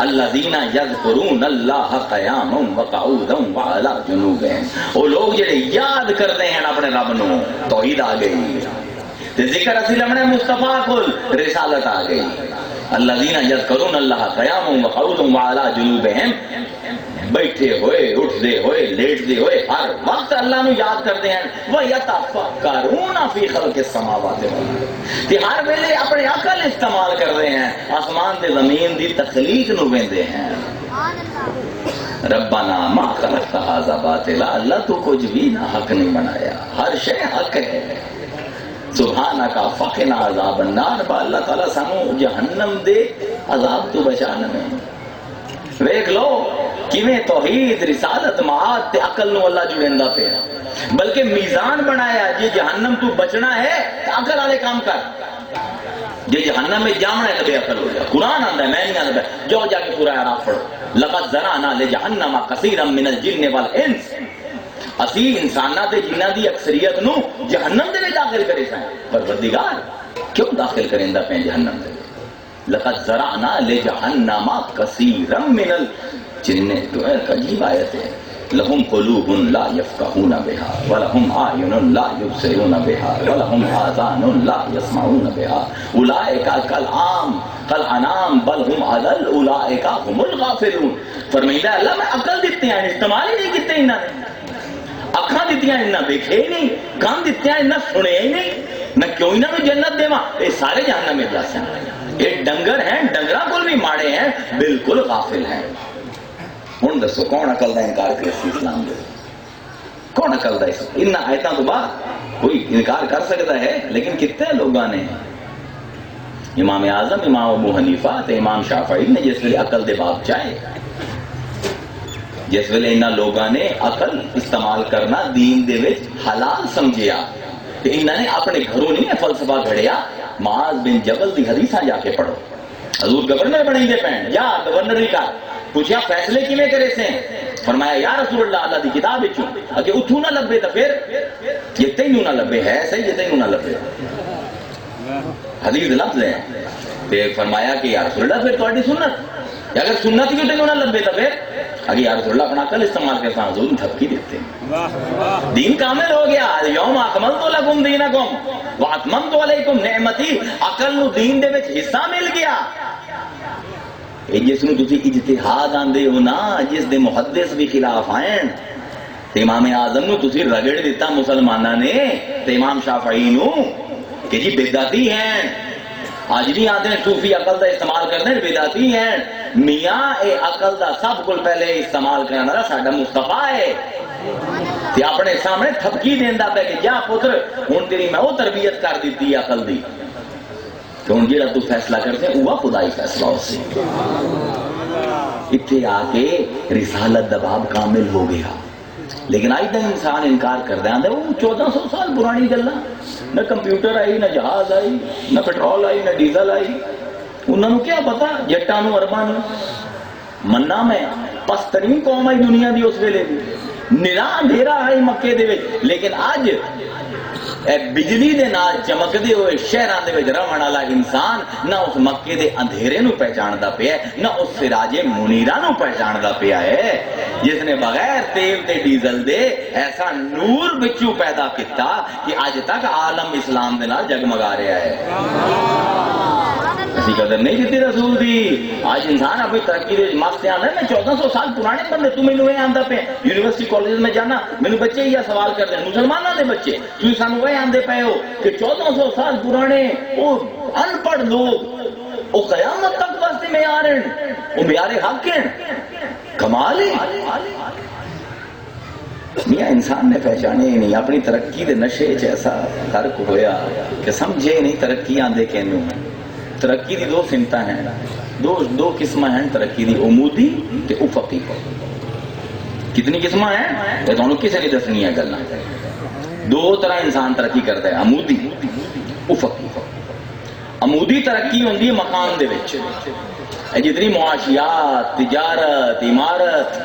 الذین یذکرون اللہ قیاما وقعودا وعلی جنوبہم، وہ لوگ جڑے یاد کرتے ہیں اپنے رب نو، توحید آ گئی، تے ذکر اسی لمنے مصطفیٰ کل رسالت آ گئی۔ الذین یذکرون اللہ قیاما وقعودا وعلی جنوبہم، بیٹھے ہوئے اٹھتے ہوئے لیٹتے ہوئے ہر وقت اللہ نو یاد کرتے ہیں، وَيَتَفَكَّرُونَ فِي خَلْقِ السَّمَاوَاتِ وَالْأَرْضِ، کہ ہر ویلے اپنے عقل استعمال کر رہے ہیں، آسمان تے زمین دی تخلیق نو ویندے ہیں۔ ربنا ما خلقت ھذا باطلا، اللہ تو کچھ بھی نہ حق نہیں بنایا، ہر شے حق ہے۔ سبحانک فقنا عذاب النار، اللہ تعالیٰ سانو جہنم دے عذاب تو بچانا میں۔ ویکھ لو کیویں توحید رسالت معاد تے عقل نو اللہ جڑیندا پیا، بلکہ میزان بنایا جی جہنم تو بچنا ہے تو عقل والے کام کر، جی جہنم میں جامنا ہے تو بے عقل ہو جا۔ قرآن آندا ہے، میں نہیں آندا، جو جا کے سورہ اعراف پڑھو، لقد ذرأنا لجہنم کثیرا من الجن والانس، اسی انساناں تے جنہاں دی اکثریت نو جہنم دے وچ داخل کرے سائیں، پروردگار کیوں داخل کریندا پیا جہنم دے؟ لقد ذرأنا لجہنم کثیرا من الجن، عجیب آیت ہے، لہم قلوب لا یفقہون بہا ولہم اعین لا یبصرون بہا ولہم آذان لا یسمعون بہا اولئک کالانعام بل ہم اضل اولئک هم الغافلون۔ فرمائیدہ اللہ میں عقل دیتے ہیں استعمال ہی نہیں کیتے انہاں نے، اکھاں دیتیاں انہاں دیکھے ہی نہیں، کان دیتیاں انہاں سنے ہی نہیں، میں کیوں انہاں میں جنت دیواں؟ یہ سارے جہنم میں جا سکتے ہیں، یہ ڈنگر ہیں، ڈنگراں کول بھی ماڑے ہیں، بالکل غافل ہیں۔ ہوں دسو کون عقل کا انکار کرے سی اسلام دے؟ کون عقل دا اس ان آیتاں تو بعد کوئی انکار کر سکتا ہے، لیکن کتنے لوگاں نے؟ امام اعظم امام ابو حنیفہ تے امام شافعی نے جس ویلے عقل دے باب چاہے، جس ویلے انہاں لوگاں نے عقل استعمال کرنا دین دے وچ حلال سمجھیا، تے انہاں نے اپنے گھروں نہیں فلسفہ گھڑیا۔ معاذ بن جبل دی حدیثاں جا کے پڑھو، حضور گورنر بنی دے پین یا گورنر ہی کر، پوچھا فیصلے کیویں کرے سے؟ فرمایا یا رسول اللہ اللہ دی کتاب وچوں اگے اتھوں نہ لبے تے پھر یہ تینوں نہ لبے، ہے صحیح جے تینوں نہ لبے، حدیث لفظ ہے، تے فرمایا کہ یا رسول اللہ پھر تہاڈی سنت، اگر سنت ہی تینوں نہ لبے تے پھر اگے یا رسول اللہ اپنا عقل استعمال کرتا حضور نے تھپکی دیتے ہیں، دین کامل ہو گیا، یوم اکملت لکم دینکم واتممت علیکم نعمتی، عقل نو دین دے وچ حصہ مل گیا۔ جس نو تسی اجتہاد آندے ہو نا، جس دے محدث بھی خلاف آئیں، تے امام اعظم نو تسی رگڑ دیتا مسلمانہ نے، تے امام شافعی نو کہ جی بدعتی ہیں، آج بھی آتے ہیں صوفی عقل دا استعمال کرتے ہیں بدعتی ہیں۔ میاں اے عقل دا سب کو پہلے استعمال کرنا رہا ساڈا مصطفیٰ ہے، تے اپنے سامنے تھپکی دیندا پہ کہ جا پتر ہن تیری میں وہ تربیت کر دیتی عقل دی کہ ہن جیڑا تو فیصلہ کرتے ہیں وہ خدائی فیصلہ ہو سی۔ اتنے آ کے رسالت دباب کامل ہو گیا، لیکن آج تک انسان انکار کر دیا، وہ 1400 سال پرانی گلاں، نہ کمپیوٹر آئی، نہ جہاز آئی، نہ پیٹرول آئی، نہ ڈیزل آئی، انہوں نے کیا پتا جٹاں نو ارباں نو منا میں پسترین قوم آئی دنیا دی اس ویلے دی، نرا اندھیرا آئی مکے دے وچ، لیکن اج بجلی دے نال چمکدے ہوئے شہراں دے وچ رہن والا انسان نہ اس مکے دے اندھیرے نو پہچاندا پیا ہے، نہ اس سراج منیرہ نو پہچاندا پیا ہے جس نے بغیر تیل تے ڈیزل دے ایسا نور بچوں پیدا کیتا کہ اج تک عالم اسلام دے نال جگمگا رہا ہے۔ اسی قدر نہیں کی رسول دی. آج انسان اپنی ترقی دے مست آنا ہے. میں 1400 سال پرانے بندے تو مینوں آندا پے یونیورسٹی کالج میں جانا مینوں بچے یہ سوال کرتے ہیں مسلمانوں دے بچے تسی سانوں وہ آندے پے ہو کہ 1400 سال پرانے وہ ان پڑھ لوگ وہ قیامت تک واسطے معیار ہیں وہ معیار حق ہیں. کمال ہے. میاں انسان نے پہچانے ہی نہیں اپنی ترقی دے نشے چ ایسا غرق ہویا کہ سمجھے نہیں ترقی آندے کینوں. ترقی دی دو سمتیں ہیں دو قسمیں ہیں ترقی دی عمودی تے افقی. کتنی قسمیں ہیں تے تانوں کسے نہیں دسنی ہے گلاں. دو طرح انسان ترقی کرتا ہے عمودی افقی. عمودی ترقی ہوندی ہے مکان دے وچ جتنی معاشیات تجارت عمارت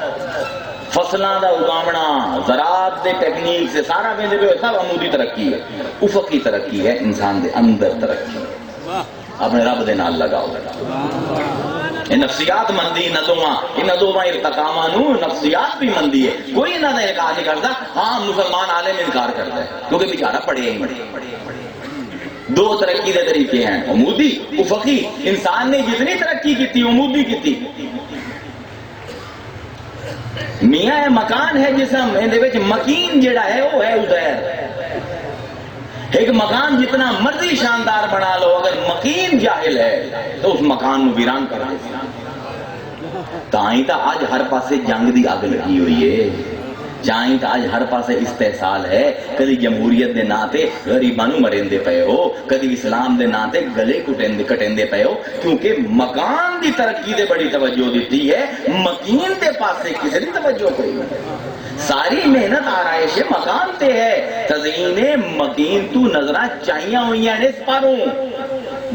فصلاں دا اگاونا زراعت دے ٹیکنیک سے سارا ویندے پے سب عمودی ترقی ہے. افقی ترقی ہے انسان دے اندر ترقی اپنے رب دے نال لگاؤ. نفسیات مندی ان دوواں ارتقاماں نو نفسیات بھی مندی ہے. کوئی انہاں دا انکار نہیں کردا. ہاں مسلمان عالم انکار کرتا ہے کیونکہ بیچارہ پڑھے ہی نہیں. دو ترقی دے طریقے ہیں عمودی افقی. انسان نے جتنی ترقی کی عمودی کی. میاں مکان ہے جسم اندے وچ مکین جڑا ہے وہ ہے ادھر. ایک مکان جتنا مرضی شاندار بنا لو اگر مکین جاہل ہے تو اس مکان کو ویران کر دے. تائیں تا آج ہر پاسے جنگ دی اگ لگی ہوئی ہے. جائیں تا آج ہر پاسے استحصال ہے. کدی جمہوریت دے نا تے غریباں نوں مریندے پئے ہو کدی اسلام دے نا تے گلے کٹیندے پئے ہو کیونکہ مکان دی ترقی دے بڑی توجہ دیتی ہے. مکین دے پاسے کسی دی توجہ کوئی نہیں. ساری محنت آرائش مکان تے ہے. تزئین مکین تو نظراں چاہیاں ہوئی ہیں اس پاروں.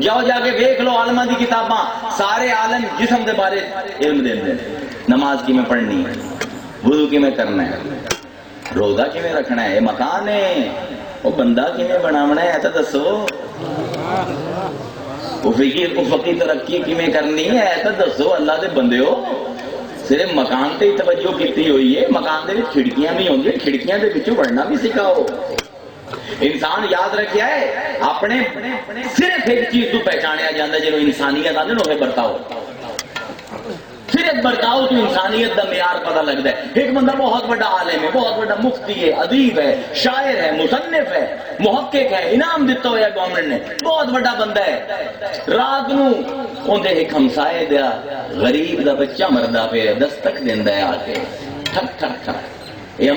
جاؤ جا کے دیکھ لو عالماں دی کتاباں سارے عالم جسم دے بارے علم دیندے. نماز کی میں پڑھنی ہے وضو کی میں کرنا ہے روزہ کی میں رکھنا ہے. مکان ہے وہ بندہ کی میں بناونا ہے تو دسو. افقی ترقی کی میں کرنی ہے تو دسو. اللہ دے بندے ہو صرف مکان تے توجہ کیتی ہوئی ہے. مکان دے وچ کھڑکیاں بھی ہوندی ہیں کھڑکیاں دے وچوں پڑھنا بھی سکھاؤ. انسان یاد رکھیا ہے اپنے صرف ایک چیز تو پہچانیا جاتا ہے جنہوں انسانیت آدھے نو برتاؤ. صرف برتاؤ تو انسانیت دا معیار پتہ لگتا ہے. ایک بندہ بہت بڑا عالم ہے بہت بڑا مفتی ہے ادیب ہے شاعر ہے مصنف ہے محقق ہے انعام دیتا ہوا ہے گورنمنٹ نے بہت بڑا بندہ ہے. رات نو اندے ایک ہمسائے دیا غریب دا بچہ مردا پہ دستک دیندا ہے آ کے ٹھک ٹھک ٹھک یہ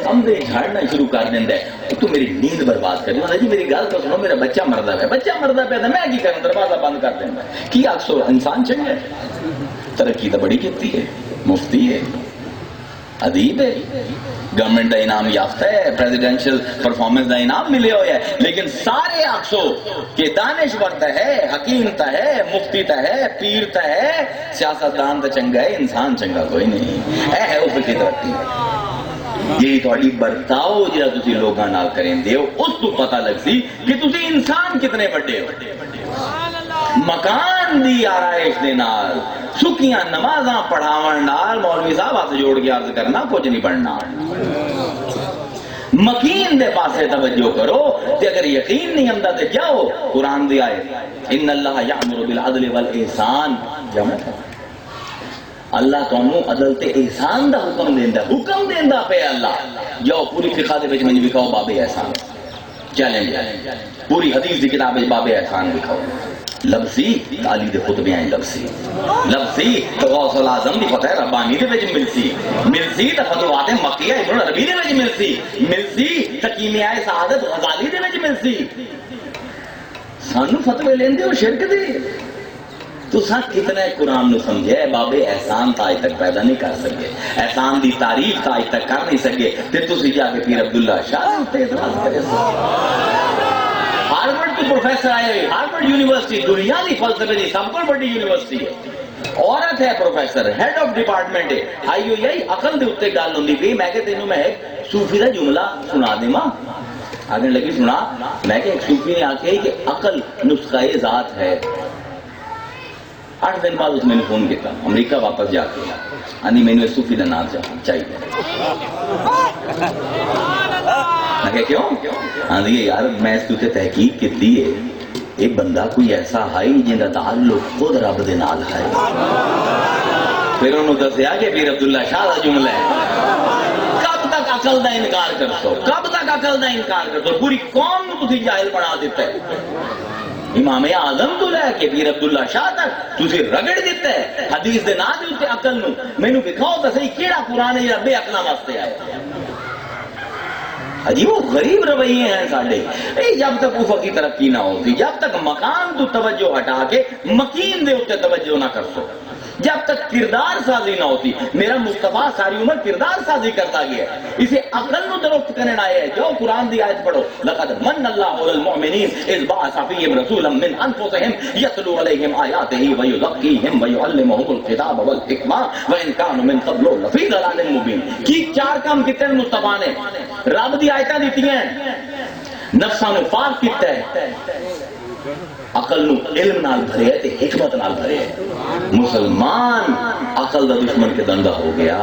ہمدے جھاڑنا شروع کر دیندا ہے. تو میری نیند برباد کر دی. جی میری گل تو سنو میرا بچہ مردا پہ تو میں کی کروں دروازہ بند کر دینا. کی آخسو انسان چنگا ہے. ترقی تو بڑی کیتی ہے مفتی ہے ادیب ہے گورنمنٹ کا انعام یافتہ ہے پریزیڈینشل پرفارمنس کا انعام ملے ہوئے ہے. لیکن سارے آخسو کہ دانشور تا ہے حکیم تا ہے مفتی تا ہے پیر تا ہے سیاستدان تا چنگا ہے انسان چنگا کوئی نہیں ہے. وہ کی ترقی جی تھوڑی برتاؤ جہاں تسی لوگاں نال کریں دے ہو اس تو پتہ لگ سی کہ تسی انسان کتنے بڑے ہو. مکان دی آرائش دے نال سکیاں نمازاں پڑھاون نال مولوی صاحب ہاتھ جوڑ کے عرض کرنا کچھ نہیں بننا. مکین دے پاسے توجہ کرو تے اگر یقین نہیں ہمدا تے جاؤ قرآن دی آیت ان اللہ یامر بالعدل والاحسان جمع اللہ تانوں عدل تے احسان دا حکم دیندا پہ اللہ. جاؤ پوری فقہ دے وچ مینوں لکھاؤ باب احسان چیلنج پوری حدیث دی کتاب وچ باب احسان لکھاؤ. لفظی علی دے خطبے ہیں لفظی تو غوث العظم دی فتح ربانی دے وچ ملسی تے فتوحات مکیہ ابن عربی دے وچ ملسی تے کیمیاء سعادت غزالی دے وچ ملسی. سانو فتوی لیندے ہو شرک دے. تو ساتھ کتنا قرآن نو سمجھے باب احسان تا آج تک پیدا نہیں کر سکے احسان دی تعریف تا آج تک کر نہیں سکے. پھر تسی جا کے پیر عبداللہ شاہ تے اعتراض کرے. ہارورڈ کی پروفیسر آئے ہارورڈ یونیورسٹی دنیا کی فلسفے کی سب کو بڑی یونیورسٹی ہے. عورت ہے پروفیسر ہیڈ آف ڈپارٹمنٹ ہے. آئی عقل دے اتنے گل ہوندی پئی. میں کہ تینوں میں ایک صوفی دا جملہ سنا دیواں. آگے لگی سنا. میں کہ ایک صوفی نے آکھے کہ عقل نسخہ ذات ہے. 8 دن بعد اس میں نے فون کیا امریکہ واپس جا کے آنی میں نے صوفی دا نام چاہیے. میں کہ کیوں؟ ہاں جی یار میں اس کے تحقیق کی ہے یہ بندہ کوئی ایسا ہے جن کا تعلق خود رب دے نال ہے. پھر انہوں دسیا کہ پیر عبداللہ شاہ کا جملہ ہے کب تک عقل دا انکار کر سو, کب تک عقل دا انکار کر سو, پوری قوم کو تسی جاہل بنا دیتا ہے. امام اعظم تو لے کے پیر عبداللہ شاہ تک تسی رگڑ دیتا ہے حدیث دے نا دے تے عقل نو. مینوں دکھاؤ تے صحیح کیڑا قرآن ہے جڑا بے عقلاں واسطے آیا. عجیب و غریب رویے ہیں ساڈے. جب تک افقی ترقی نہ ہوتی, جب تک مقام تو توجہ ہٹا کے مکین دے اوتے توجہ نہ کر سو, جب تک کردار سازی نہ ہوتی. میرا مصطفیٰ ساری عمر کردار سازی کرتا گیا, اسے عقل نو درست کرنے آئے ہیں. جو قرآن دی آیت پڑھو, لقد من اللہ علی المؤمنین اذ بعث فیہم رسولا من انفسہم یتلو علیہم آیاتہ ویزکیہم ویعلمہم الکتاب والحکمہ وان کانوا من قبل لفی ضلال مبین. کی چار کام کیتے ہیں مصطفیٰ نے؟ رب دی آیتاں دیتی ہیں, نفساں نو پاک کیتا ہے, عقل نو علم نال بھرے تے حکمت نال بھرے. مسلمان عقل دا دشمن کے دندہ ہو گیا.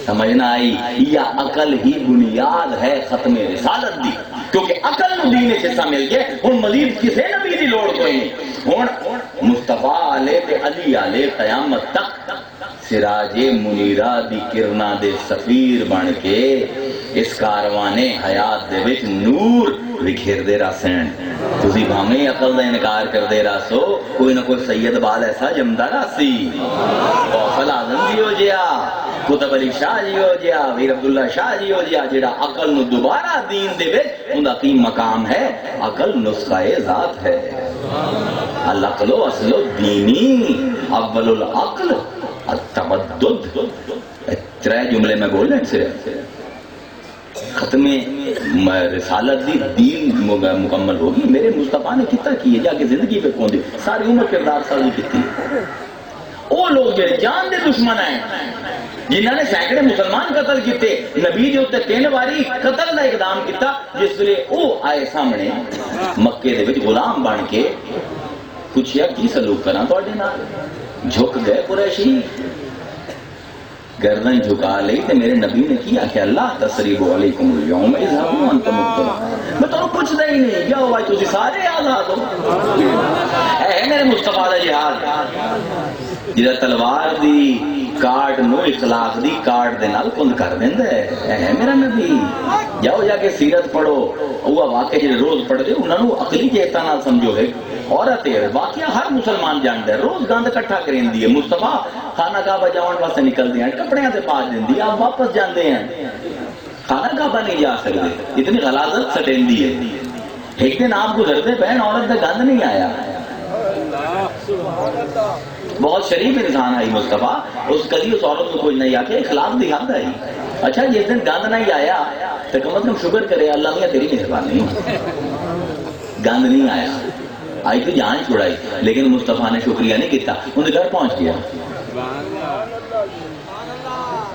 سمجھنا آئی, یا عقل ہی بنیاد ہے ختم رسالت دی, کیونکہ عقل نو دین سے حصہ مل گئے. ہن مزید کسے نبی دی لوڑ کوئی نہیں. ہن مصطفیٰ علیہ تے علی علیہ قیامت تک سراج منیرہ دی کرنا دے سفیر بن کے اس کاروانے حیات دے وچ نور وکھیر دے راسن. تسی بھامیں عقل دا انکار کر دے راسو, کوئی نہ کوئی سید بال ایسا جمدا راسی. غوث اعظم جی ہو جیا, قطب علی شاہ جی ہو جیا, ویر عبداللہ شاہ جی ہو جیا, جڑا عقل نو دوبارہ دین دے وچ اوندا کی مقام ہے. عقل نسخہ ذات ہے. العقل اصل دینی اول العقل التمدد. ترے جملے میں بول رہے سے ختم رسالت دی دین مکمل ہوگی. میرے مصطفیٰ نے کتا کی ہے, جا کے زندگی پہ کون دی ساری عمر کردار سازی کی. وہ لوگ جو جان دے دشمن ہیں, جنہوں نے سینکڑے مسلمان قتل کیتے, نبی دے اوتے 3 باری قتل دا اقدام کیتا, جس لئے او آئے سامنے مکے دے وچ غلام بن کے پوچھیا کی سلوک کراں تواڈے نال. جھک گئے قریشی, گردن جھکا لئی تے میرے نبی نے کیا کہ اللہ تسریب علیکم اليوم اذهبوا انتم مغفرون. میں تو پوچھدا ہی نہیں, جاؤ بھائی تسی سارے آزاد ہو. اے میرے مصطفیٰ دا جہاد جڑا تلوار دی کاٹ نو اخلاق دی کاٹ دے نال کند کر دیندا ہے. اے میرا نبی, جاؤ جا کے سیرت پڑھو, وہ واقعے جڑے روز پڑھ دے انہاں نو عقلی جہتا نال سمجھو. ہے عورت ہے, واقعہ ہر مسلمان جاندا ہے, روز گند اکٹھا کریندی ہے. مصطفیٰ خانہ کعبہ جاون واسطے نکلدے ہیں, کپڑیاں تے پا دیندی, آپ واپس جاندے ہیں. خانہ کعبہ نہیں جا سکتے, اتنی غلاظت سٹیندی ہے. ایک دن آپ گزرتے بہن عورت کا گند نہیں آیا. بہت شریف انسان آئی مصطفیٰ, اس کلی اس عورت کو کوئی نہیں آکے اخلاق دکھا آئی. اچھا جس دن گند نہیں آیا تو کم از کم شکر کرے اللہ میاں تیری مہربانی, گند نہیں آیا. آئی تو جان چھڑائی, لیکن مصطفیٰ نے شکریہ نہیں کیتا, ان گھر پہنچ گیا.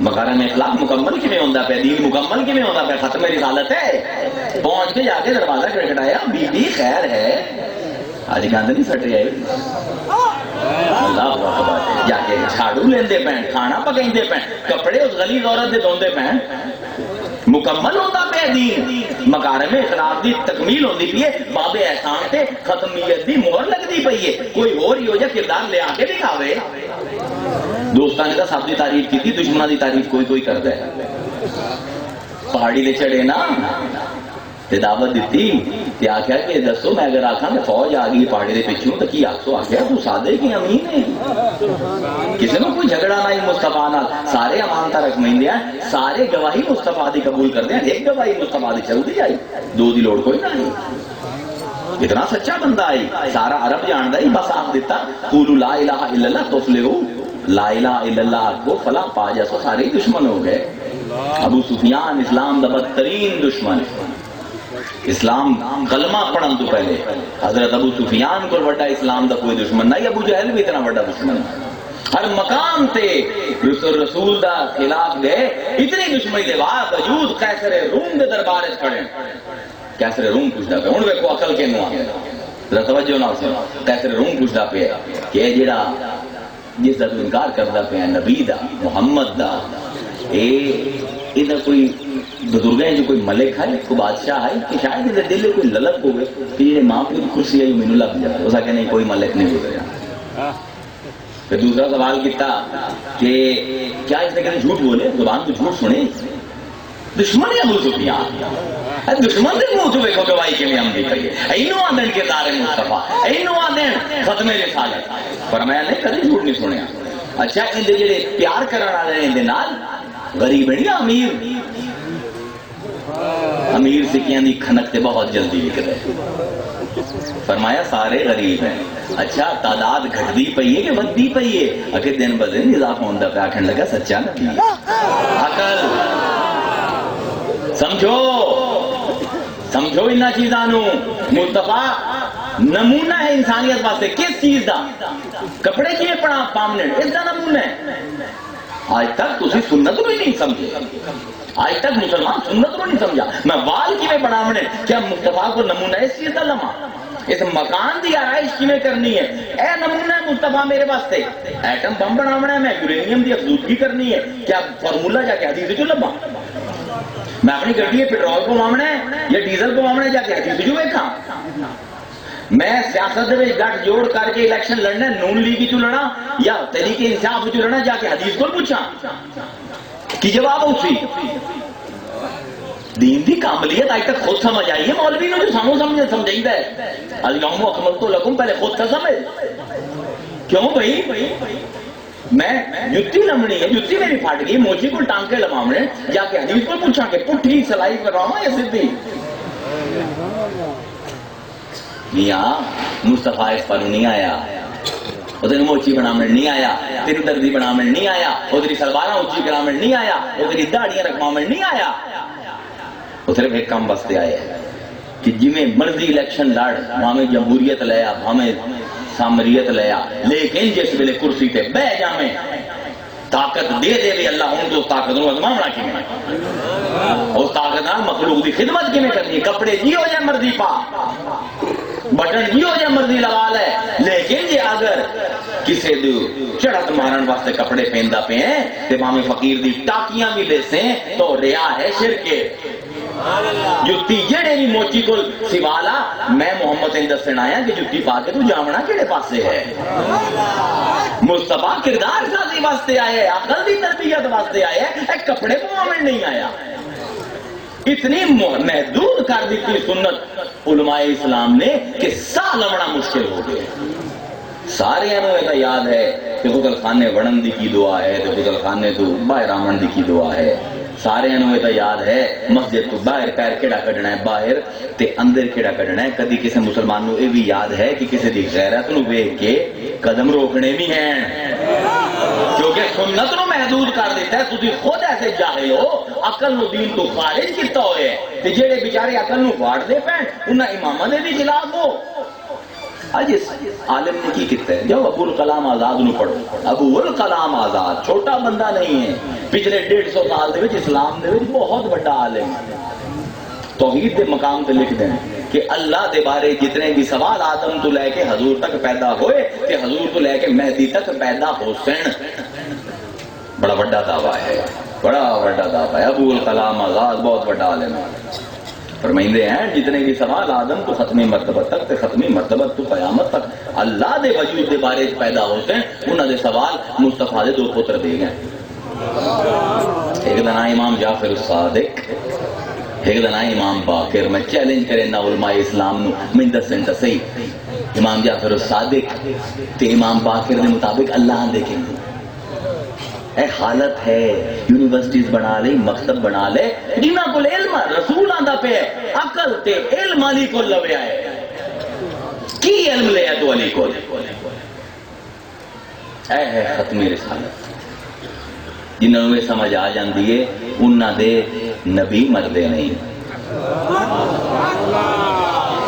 مقارنہ میں اخلاق مکمل کیویں ہوندا پیا, دین مکمل کیویں ہوندا پیا, ختم رسالت ہے. پہنچ کے جا کے دروازہ کھٹکھٹایا, بی بی خیر ہے, آج گند نہیں سٹ رہے. اللہ اکبر, جا کے جھاڑو لیندے پین, کھانا پکائیندے پین, کپڑے اس غلیظ عورت دے دھوندے پین. مکمل ہوتا پہ دین, مکارم اخلاق دی تکمیل ہوندی پئی ہے. باب احسان تے ختمیت دی مہر لگدی پئی ہے. کوئی اور ہی ہو جا کردار لے آ کے دکھاوے. دوستان نے تو سب دی تعریف کی تھی, دشمنوں دی تعریف کوئی کوئی کردا ہے. پہاڑی دے چڑھے نا تے دعوت دیتی تے آکھیا کہ دسو میں اگر آکھاں کہ فوج آ گئی پہاڑی دے پیچھے تو کی آکھو. آکھیا تو سادے کی امین ہے, کسی نے کوئی جھگڑا نہیں مصطفیٰ نال, سارے امانتا رکھ مہندے ہیں, سارے گواہی مصطفیٰ دی قبول کر دیں. ایک گواہی مصطفیٰ دی چل دی آئی, دو دی لوڑ کوئی نہیں. اتنا سچا بندہ آئی, سارا عرب جاندا ہی, بس آپ دیتا قولوا لا الہ الا اللہ تفلحوا, لا الہ الا اللہ کو فلاح پا جیسو. سارے ہی دشمن ہو گئے. ابو سفیان اسلام دا بدترین دشمن, اسلام کلمہ پڑھن تو پہلے حضرت ابو سفیان کو بڑا اسلام دا کوئی دشمن نہیں. ابو جہل بھی اتنا بڑا دشمن, ہر مقام تے رسول دا خلاف گئے. اتنی دشمنی دے باوجود قیصر روم دے دربار وچ کھڑے. قیصر روم پوچھدا پیا, ہن ویکھو عقل کینوں آ ذرا توجہ نال سنو. قیصر روم پوچھدا پیا کہ جڑا جس دا تو انکار کردا پیا نبی دا, محمد دا, ادھر کوئی بزرگ ہیں جو کوئی ملک ہے کوئی بادشاہ ہے کہ شاید ادھر دل کوئی للک ہو گئے کہ یہ ماں کی کرسی ہے جو مینو لگ جائے اس کہ نہیں کوئی ملک نہیں گزرا. پھر دوسرا سوال کیا کہ کیا اس نے کہتے جھوٹ بولے زبان کو جھوٹ سنے دشمن یا ابو سفیان دشمن دے منہ تو دیکھو گواہی کے میں ہم بھی کہیے اینو آدن کے دار مصطفیٰ اینو آدن ختم رسالت فرمایا نہیں کبھی جھوٹ نہیں سنیا. اچھا اندے جڑے پیار کرن والے اندے نال غریب نہیں امیر امیر سکیاں دی کھنک تے بہت جلدی نکلے. فرمایا سارے غریب ہیں. اچھا تعداد گھٹتی پئی ہے کہ ودتی پئی ہے اگر دن بدن اضافہ ہوندا پیا آکھن لگا سچا نبی عقل سمجھو انہاں چیزاں نو. مصطفیٰ نمونہ ہے انسانیت واسطے کس چیز دا کپڑے کیے پڑا پامنے اس دا نمونہ ہے. آج تک تسی سنت بھی نہیں سمجھے آج تک مسلمان سنت کو نہیں سمجھا. میں وال کی میں بناونے کیا مصطفیٰ کو نمونہ اس چیز دا لما اس مکان دی آرائش کی میں کرنی ہے اے نمونہ ہے مصطفیٰ میرے واسطے. ایٹم بم بناونا ہے میں یورینیم دی افزودگی کرنی ہے کیا فارمولا جا کے حدیث جو لبا میں اپنی گڈی پیٹرول کو مامنا ہے یا ڈیزل کو مامنا ہے جا کے حدیث جو ویکھاں. میں سیاست دے گٹھ جوڑ کر کے الیکشن لڑنا نون لیگ چ لڑا یا تحریک انصاف چ لڑنا جا کے حدیث کو پوچھا کی جواب اسی دین دی کاملیت آج تک خود سمجھ آئی ہے مولوی نے جو سانو سمجھائیدا ہے الیوم اکملت لکم پہلے خود تھا سمجھ کیوں بھائی میں جتی لمنی ہے جتی میری پھٹ گئی موچی کو ٹانکے لمامنے جا کے حدیث کو پوچھا کہ پٹھی سلائی کرواواں یا سیدھی. میاں مصطفیٰ اس پر نہیں آیا ادھر موچی بنامن نہیں آیا تیری دردی بنامن نہیں آیا ادھر سلوارا اونچی کرامن نہیں آیا ادھر داڑیاں رکھوامن نہیں آیا. وہ صرف ایک کام بستے آئے کہ جی میں مرضی الیکشن لڑ ہمیں جمہوریت لیا ہمیں سامریت لیا لیکن جس ویلے کرسی تے بہ جامیں طاقت دے دے بھی اللہ ہوں تو طاقت نو ازماونا کی میں اس طاقت نال مخلوق دی خدمت کی میں کرنی ہے. کپڑے جی ہو جائے مرضی پا بٹن جی ہو جائے مرضی لگا لے لیکن جی اگر کسے دو چڑھت مارن واسطے کپڑے پہندا پے ہیں تے ہمیں فقیر دی ٹاکیاں بھی لے سیں تو ریا ہے شرک. جتی جڑے بھی موچی کو سوالا میں محمد نے دسنا آیا کہ جتی پا کے تو جامنا کیڑے پاسے ہے. مصطفیٰ کردار سازی واسطے آئے عقل دی تربیت واسطے آئے ایک کپڑے پواویں نہیں آیا. اتنی محدود کر دی سنت علماء اسلام نے کہ سا لمنا مشکل ہو گئے. سارے انہوں یاد ہے کہ غسل خانے وڑن دی کی دعا ہے تو غسل خانے تو باہر آمن دی کی دعا ہے. سارے انہوں یاد ہے مسجد تو باہر پیر کیڑا کڈنا ہے باہر تے اندر کیڑا کڈنا ہے. کدی کسی مسلمان نو یہ بھی یاد ہے کہ کسی دی غیرت نو ویکھ کے قدم روکنے بھی ہیں کیونکہ سنت نو محدود کر دیتا ہے. تسی خود ایسے جاہل ہو عقل نو دین تو خارج کیتا ہوئے تے جڑے بیچارے عقل نو واڑ دے پین انہاں اماماں دے بھی خلاف ہو. آج اس عالم نے کی کیتا ہے جب ابو الکلام آزاد نو پڑھو. ابو الکلام آزاد چھوٹا بندہ نہیں ہے پچھلے 150 سال دے وچ اسلام دے وچ بہت بڑا عالم توحید دے مقام تے لکھ دیں کہ اللہ دے بارے جتنے بھی سوال آدم تو لے کے حضور تک پیدا ہوئے کہ حضور تو لے کے مہدی تک پیدا ہو سن. بڑا بڑا دعویٰ ہے بڑا بڑا دعویٰ ہے. ابو الکلام آزاد بہت بڑا عالم ہے. فرمائندے ہیں جتنے بھی سوال آدم تو ختمی مرتبہ تک تے ختمی مرتبہ تو قیامت تک اللہ دے وجود دے بارے پیدا ہوتے ہیں انہاں دے سوال مصطفیٰ دے 2 پتر دے گئے. ایک دن امام جعفر الصادق ایک دن امام باقر. میں چیلنج کرے نا علماء اسلام نو من دسن تے صحیح امام جعفر الصادق تے امام باقر دے مطابق اللہ دیکھیں اے حالت ہے یونیورسٹیز بنا لے مکتب بنا لے جنہاں کو علم رسول آندا پہ عقل تے علم علی کو لوے آئے کی علم لے تو علی کو اے ہے ختمی رسالت. جنہوں نے سمجھ آ جاندی ہے انہاں دے نبی مردے نہیں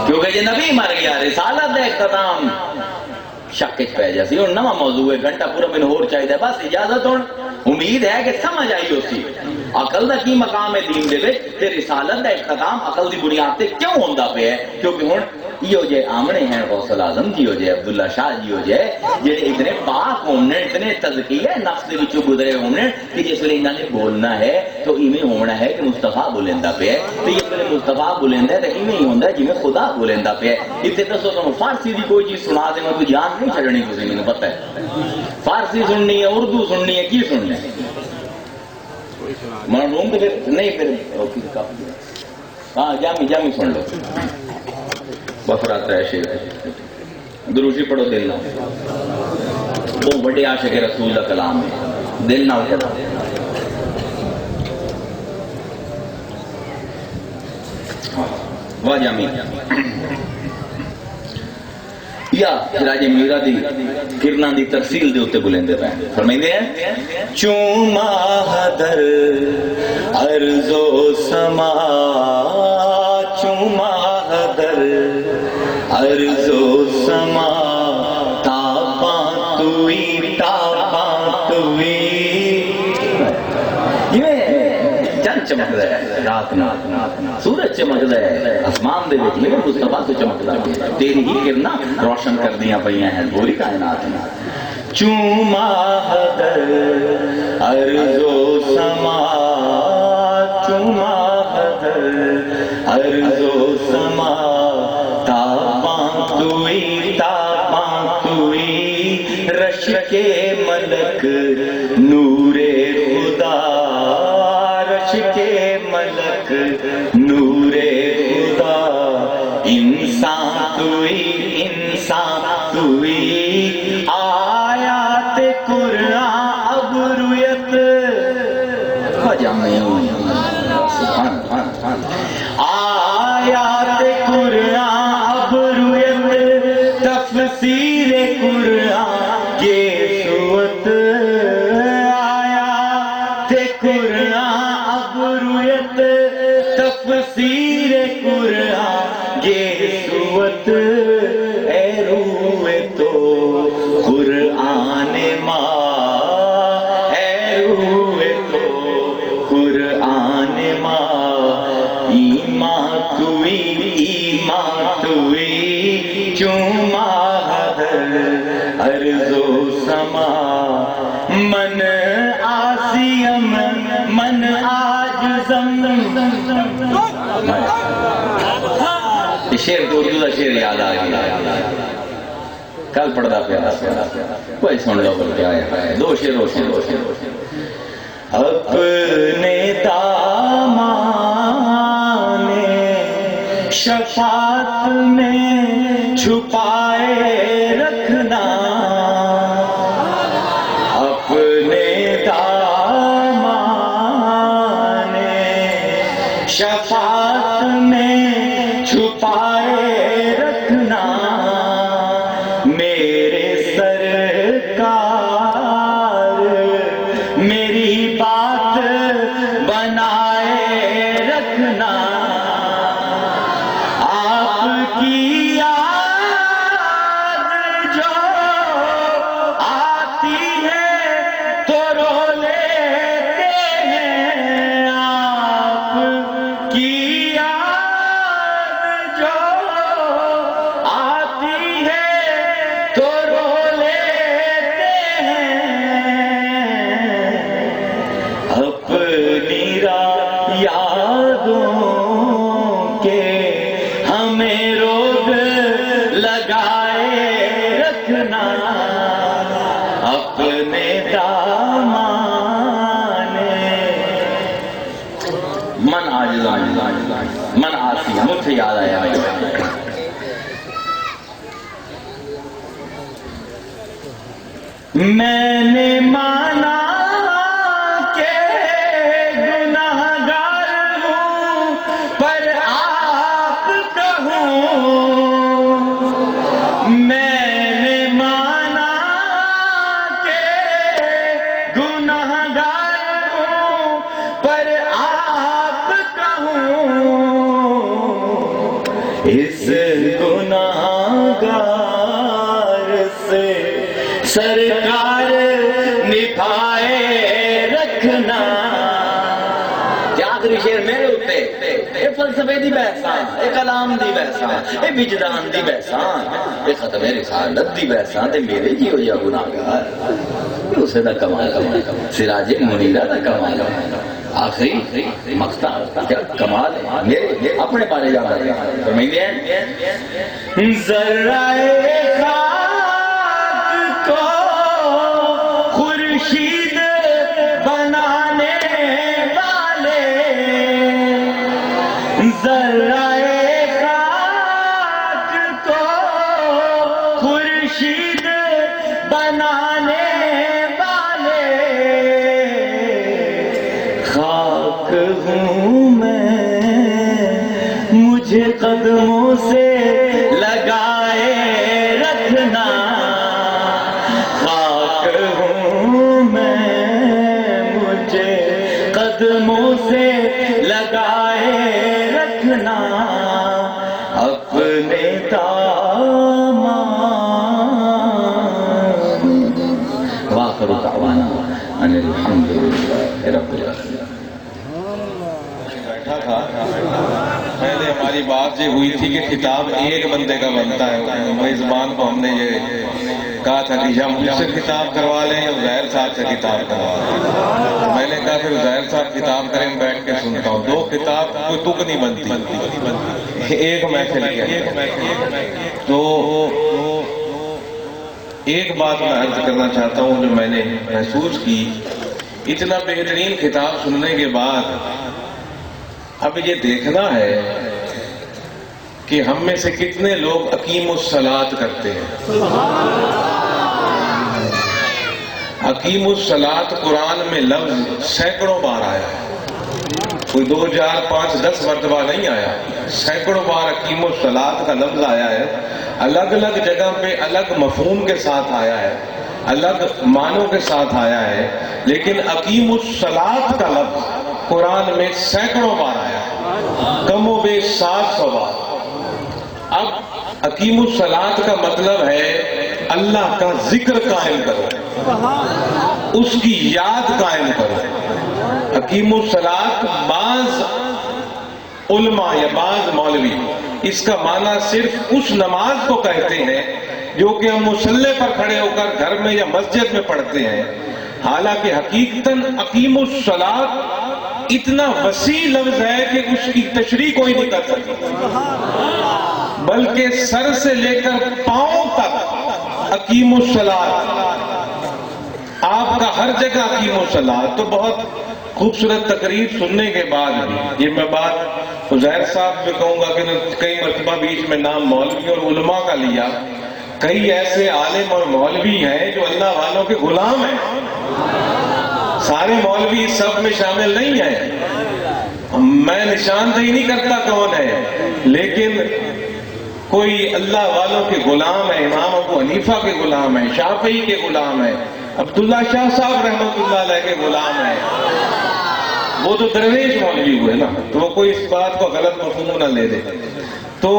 کیونکہ یہ نبی مر گیا رسالت دے اختتام شک پہ جیسی اور نواں موضوع ہے گھنٹہ پورا میں اور چاہیے بس اجازت ہوں امید ہے کہ سمجھ آئی اسی عقل دا کی مقام ہے دین دے وچ تے رسالت دا اختتام عقل دی بنیاد تے کیوں ہوندا پیا ہے کیونکہ ہن یہ جے آمنے ہیں غوث الاعظم جی ہو جائے عبداللہ شاہ جی ہو جائے جڑے اتنے پاک ہونے اتنے تزکیہ نفس دے وچوں گزرے ہونے کہ جس ویلے انہاں نے بولنا ہے تو ایویں ہونا ہے کہ مصطفیٰ بولندہ پہ ہے تو یہ پہلے مصطفیٰ بولندہ ہے تو ہی نہیں ہوندہ ہے جی میں خدا بولندہ پہ ہے. اتنے دسو تو فارسی دی کوئی چیز سنا دے میں کوئی جان نہیں چھڑنی کسی میں پتہ ہے. فارسی سننی ہے اردو سننی ہے کی سننی ہے معلوم تو پھر نہیں پھر ہاں جامی سن لو بفرات ہے شیر دروشی پڑھو دل نہ وہ بڑے عاشق رسول کا کلام ہے دل نہ اٹھا واہ جامی یا راجے میرا دی کرنا دی تفصیل دے ہوتے بلندے رہے فرمائیں ہیں چوما حدر عرض و سما چوما حدر عرض و سما تاباں توئی یہ چند چمک رہا ہے رات نا سورج چمک رہا ہے آسمان دے وچ میں مصطفیٰ تو چمک رہا ہے تیری ہی کرنا روشن کر دیا پئیاں ہیں پوری کائنات میں چوما حدر عرض و سما چوما حدر عرض و سما تاباں توئی رش کے ملک نور خدا رش کے ملک نور خدا انسان توئی آیات قرآن اب رویت آیات قرآن اب رویت تفسیر قرآن یہ سوت آیات قرآن اب رویت تفسیر قرآن یہ سوت اے روئے تو قرآن ماں اے روئے تو قرآن ماں ایمان توئی چوما حدر عرض و سما من آسیم من آجزم شیر تو اردو دا شیر یاد آ گیا کل پڑھدا پیارا کوئی سن لو کر کے آیا دو شیر اپنے دامان شفاعت میں چھپائے رکھنا اپنے دامان شفاعت میں چھپائے رکھنا میرے سرکار میری بات بنائے رکھنا آپ کی یاد جو آتی ہے تو رو لیتے ہیں آپ کی یاد جو آتی ہے تو رو لیتے ہیں اپنی یادوں کے ہمیں روگ لگائے رکھنا اپنے دامان من من آسی مجھ سے یاد آیا میں نے مانا کہ گناہگار ہوں پر آپ کہوں میں نے مانا کہ گناہگار ہوں پر آپ کہوں اس گناہگار سے سرکار نبھائے رکھنا کیا آخری شیر میرے ہوتے اے فلسفے دی بحثاں اے کلام دی بحثاں اے وجدان دی بحثاں اے ختم رسالت دی بحثاں تے میرے جی ہو یا گناہگار اسے دا کمال سراج منیرہ دا کمال آخری مقطع کیا کمال ہے، میرے اپنے بارے یاد آئے فرمائیے ذرائے خاک کو خورشید بنانے والے، ذرائے خاک کو خورشید بنانے ہوں میں، مجھے قدموں سے لگائے رکھنا، خاک ہوں میں، مجھے قدموں سے لگائے رکھنا، اپنے دامن وآخر دعوانا ان الحمدللہ رب العالمین۔ پہلے ہماری بات یہ ہوئی تھی کہ خطاب ایک بندے کا بنتا ہے، میزبان کو ہم نے یہ کہا تھا کہ یا مجھ سے خطاب کروا لیں یا زہر صاحب سے خطاب کروا لیں، میں نے کہا پھر زہر صاحب خطاب کریں بیٹھ کے سنتا ہوں، دو خطاب کوئی تک نہیں بنتی، ایک محفل کے تو ایک بات میں عرض کرنا چاہتا ہوں جو میں نے محسوس کی، اتنا بہترین خطاب سننے کے بعد اب یہ دیکھنا ہے کہ ہم میں سے کتنے لوگ اقیم الصلاۃ کرتے ہیں۔ اقیم الصلاۃ قرآن میں لفظ سینکڑوں بار آیا ہے، کوئی 2 4 5 10 مرتبہ نہیں آیا، سینکڑوں بار اقیم الصلاۃ کا لفظ آیا ہے، الگ الگ جگہ پہ الگ مفہوم کے ساتھ آیا ہے، الگ معنوں کے ساتھ آیا ہے، لیکن اقیم الصلاۃ کا لفظ قرآن میں سینکڑوں بار آیا ہے، کم و بیش 700 بار۔ اب اقیم الصلاۃ کا مطلب ہے اللہ کا ذکر قائم کرو، اس کی یاد قائم کرو۔ اقیم الصلاۃ بعض علماء یا بعض مولوی اس کا معنی صرف اس نماز کو کہتے ہیں جو کہ ہم مصلی پر کھڑے ہو کر گھر میں یا مسجد میں پڑھتے ہیں، حالانکہ حقیقتاً اقیم الصلاۃ اتنا وسیع لفظ ہے کہ اس کی تشریح کوئی نہیں کر سکتا، بلکہ سر سے لے کر پاؤں تک اقیم الصلاۃ، آپ کا ہر جگہ اقیم الصلاۃ۔ تو بہت خوبصورت تقریر سننے کے بعد بھی یہ میں بات عزیر صاحب سے کہوں گا کہ کئی مرتبہ بیچ میں نام مولوی اور علماء کا لیا، کئی ایسے عالم اور مولوی ہیں جو اللہ والوں کے غلام ہیں، سارے مولوی اس سب میں شامل نہیں ہیں، میں نشاندہی نہیں کرتا کون ہے، لیکن کوئی اللہ والوں کے غلام ہیں، امام ابو حنیفہ کے غلام ہیں، شافعی کے غلام ہیں، عبداللہ شاہ صاحب رحمۃ اللہ علیہ کے غلام ہیں، وہ تو درویش مولوی ہوئے نا، تو وہ کوئی اس بات کو غلط مفہوم نہ لے دے۔ تو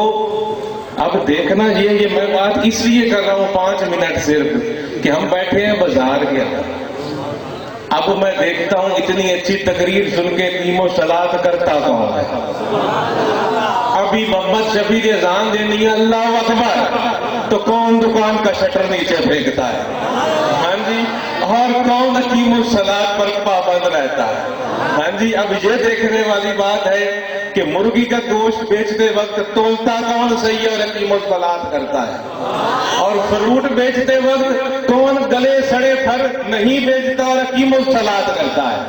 اب دیکھنا یہ میں بات اس لیے کر رہا ہوں 5 منٹ صرف کہ ہم بیٹھے ہیں بازار کے اندر، اب میں دیکھتا ہوں اتنی اچھی تقریر سن کے اقیم الصلاۃ کرتا کون ہے؟ ابھی محمد شفیع کی اذان دینی ہے اللہ اکبر تو کون دکان کا شٹر نیچے پھینکتا ہے؟ ہاں جی، اور کون اقیم الصلاۃ پر پابند رہتا ہے؟ ہاں جی، اب یہ دیکھنے والی بات ہے کہ مرغی کا گوشت بیچتے وقت تولتا کون صحیح اور اقیم الصلاۃ کرتا ہے، اور فروٹ بیچتے وقت کون گلے سڑے پھل نہیں بیچتا اور اقیم الصلاۃ کرتا ہے،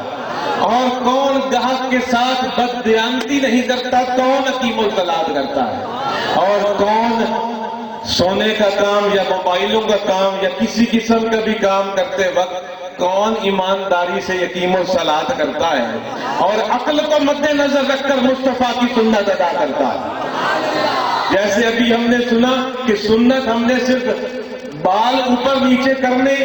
اور کون گاہک کے ساتھ بددیانتی نہیں کرتا، کون اقیم الصلاۃ کرتا ہے، اور کون سونے کا کام یا موبائلوں کا کام یا کسی قسم کا بھی کام کرتے وقت کون ایمانداری سے اقیم الصلاۃ کرتا ہے اور عقل کو مد نظر رکھ کر مصطفیٰ کی سنت ادا کرتا ہے۔ جیسے ابھی ہم نے سنا کہ سنت ہم نے صرف بال اوپر نیچے کرنے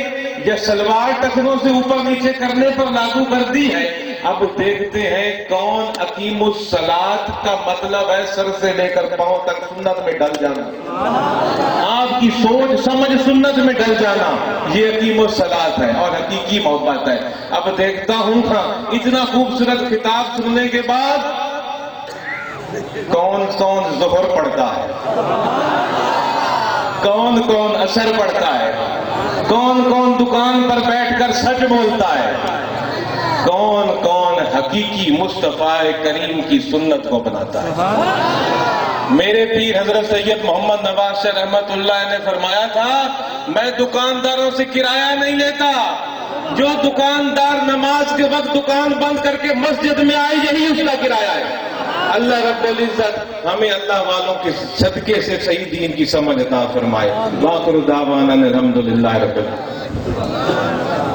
یا شلوار ٹخنوں سے اوپر نیچے کرنے پر لاگو کر دی ہے، اب دیکھتے ہیں کون اقیم الصلاۃ کا مطلب ہے سر سے لے کر پاؤں تک سنت میں ڈل جانا، آپ کی سوچ سمجھ سنت میں ڈل جانا، یہ اقیم الصلاۃ ہے اور حقیقی محبت ہے۔ اب دیکھتا ہوں اتنا خوبصورت خطاب سننے کے بعد کون کون ظہر پڑھتا ہے، کون کون عصر پڑھتا ہے، کون کون دکان پر بیٹھ کر سچ بولتا ہے، کون کون حقیقی مصطفیٰ کریم کی سنت کو بناتا ہے۔ میرے پیر حضرت سید محمد نواز شاہ رحمت اللہ نے فرمایا تھا، میں دکانداروں سے کرایہ نہیں لیتا، جو دکاندار نماز کے وقت دکان بند کر کے مسجد میں آئے یہی اس کا کرایہ ہے۔ اللہ رب العزت ہمیں اللہ والوں کے صدقے سے صحیح دین کی سمجھ عطا فرمائے۔ وآخر دعوانا الحمدللہ رب العالمین۔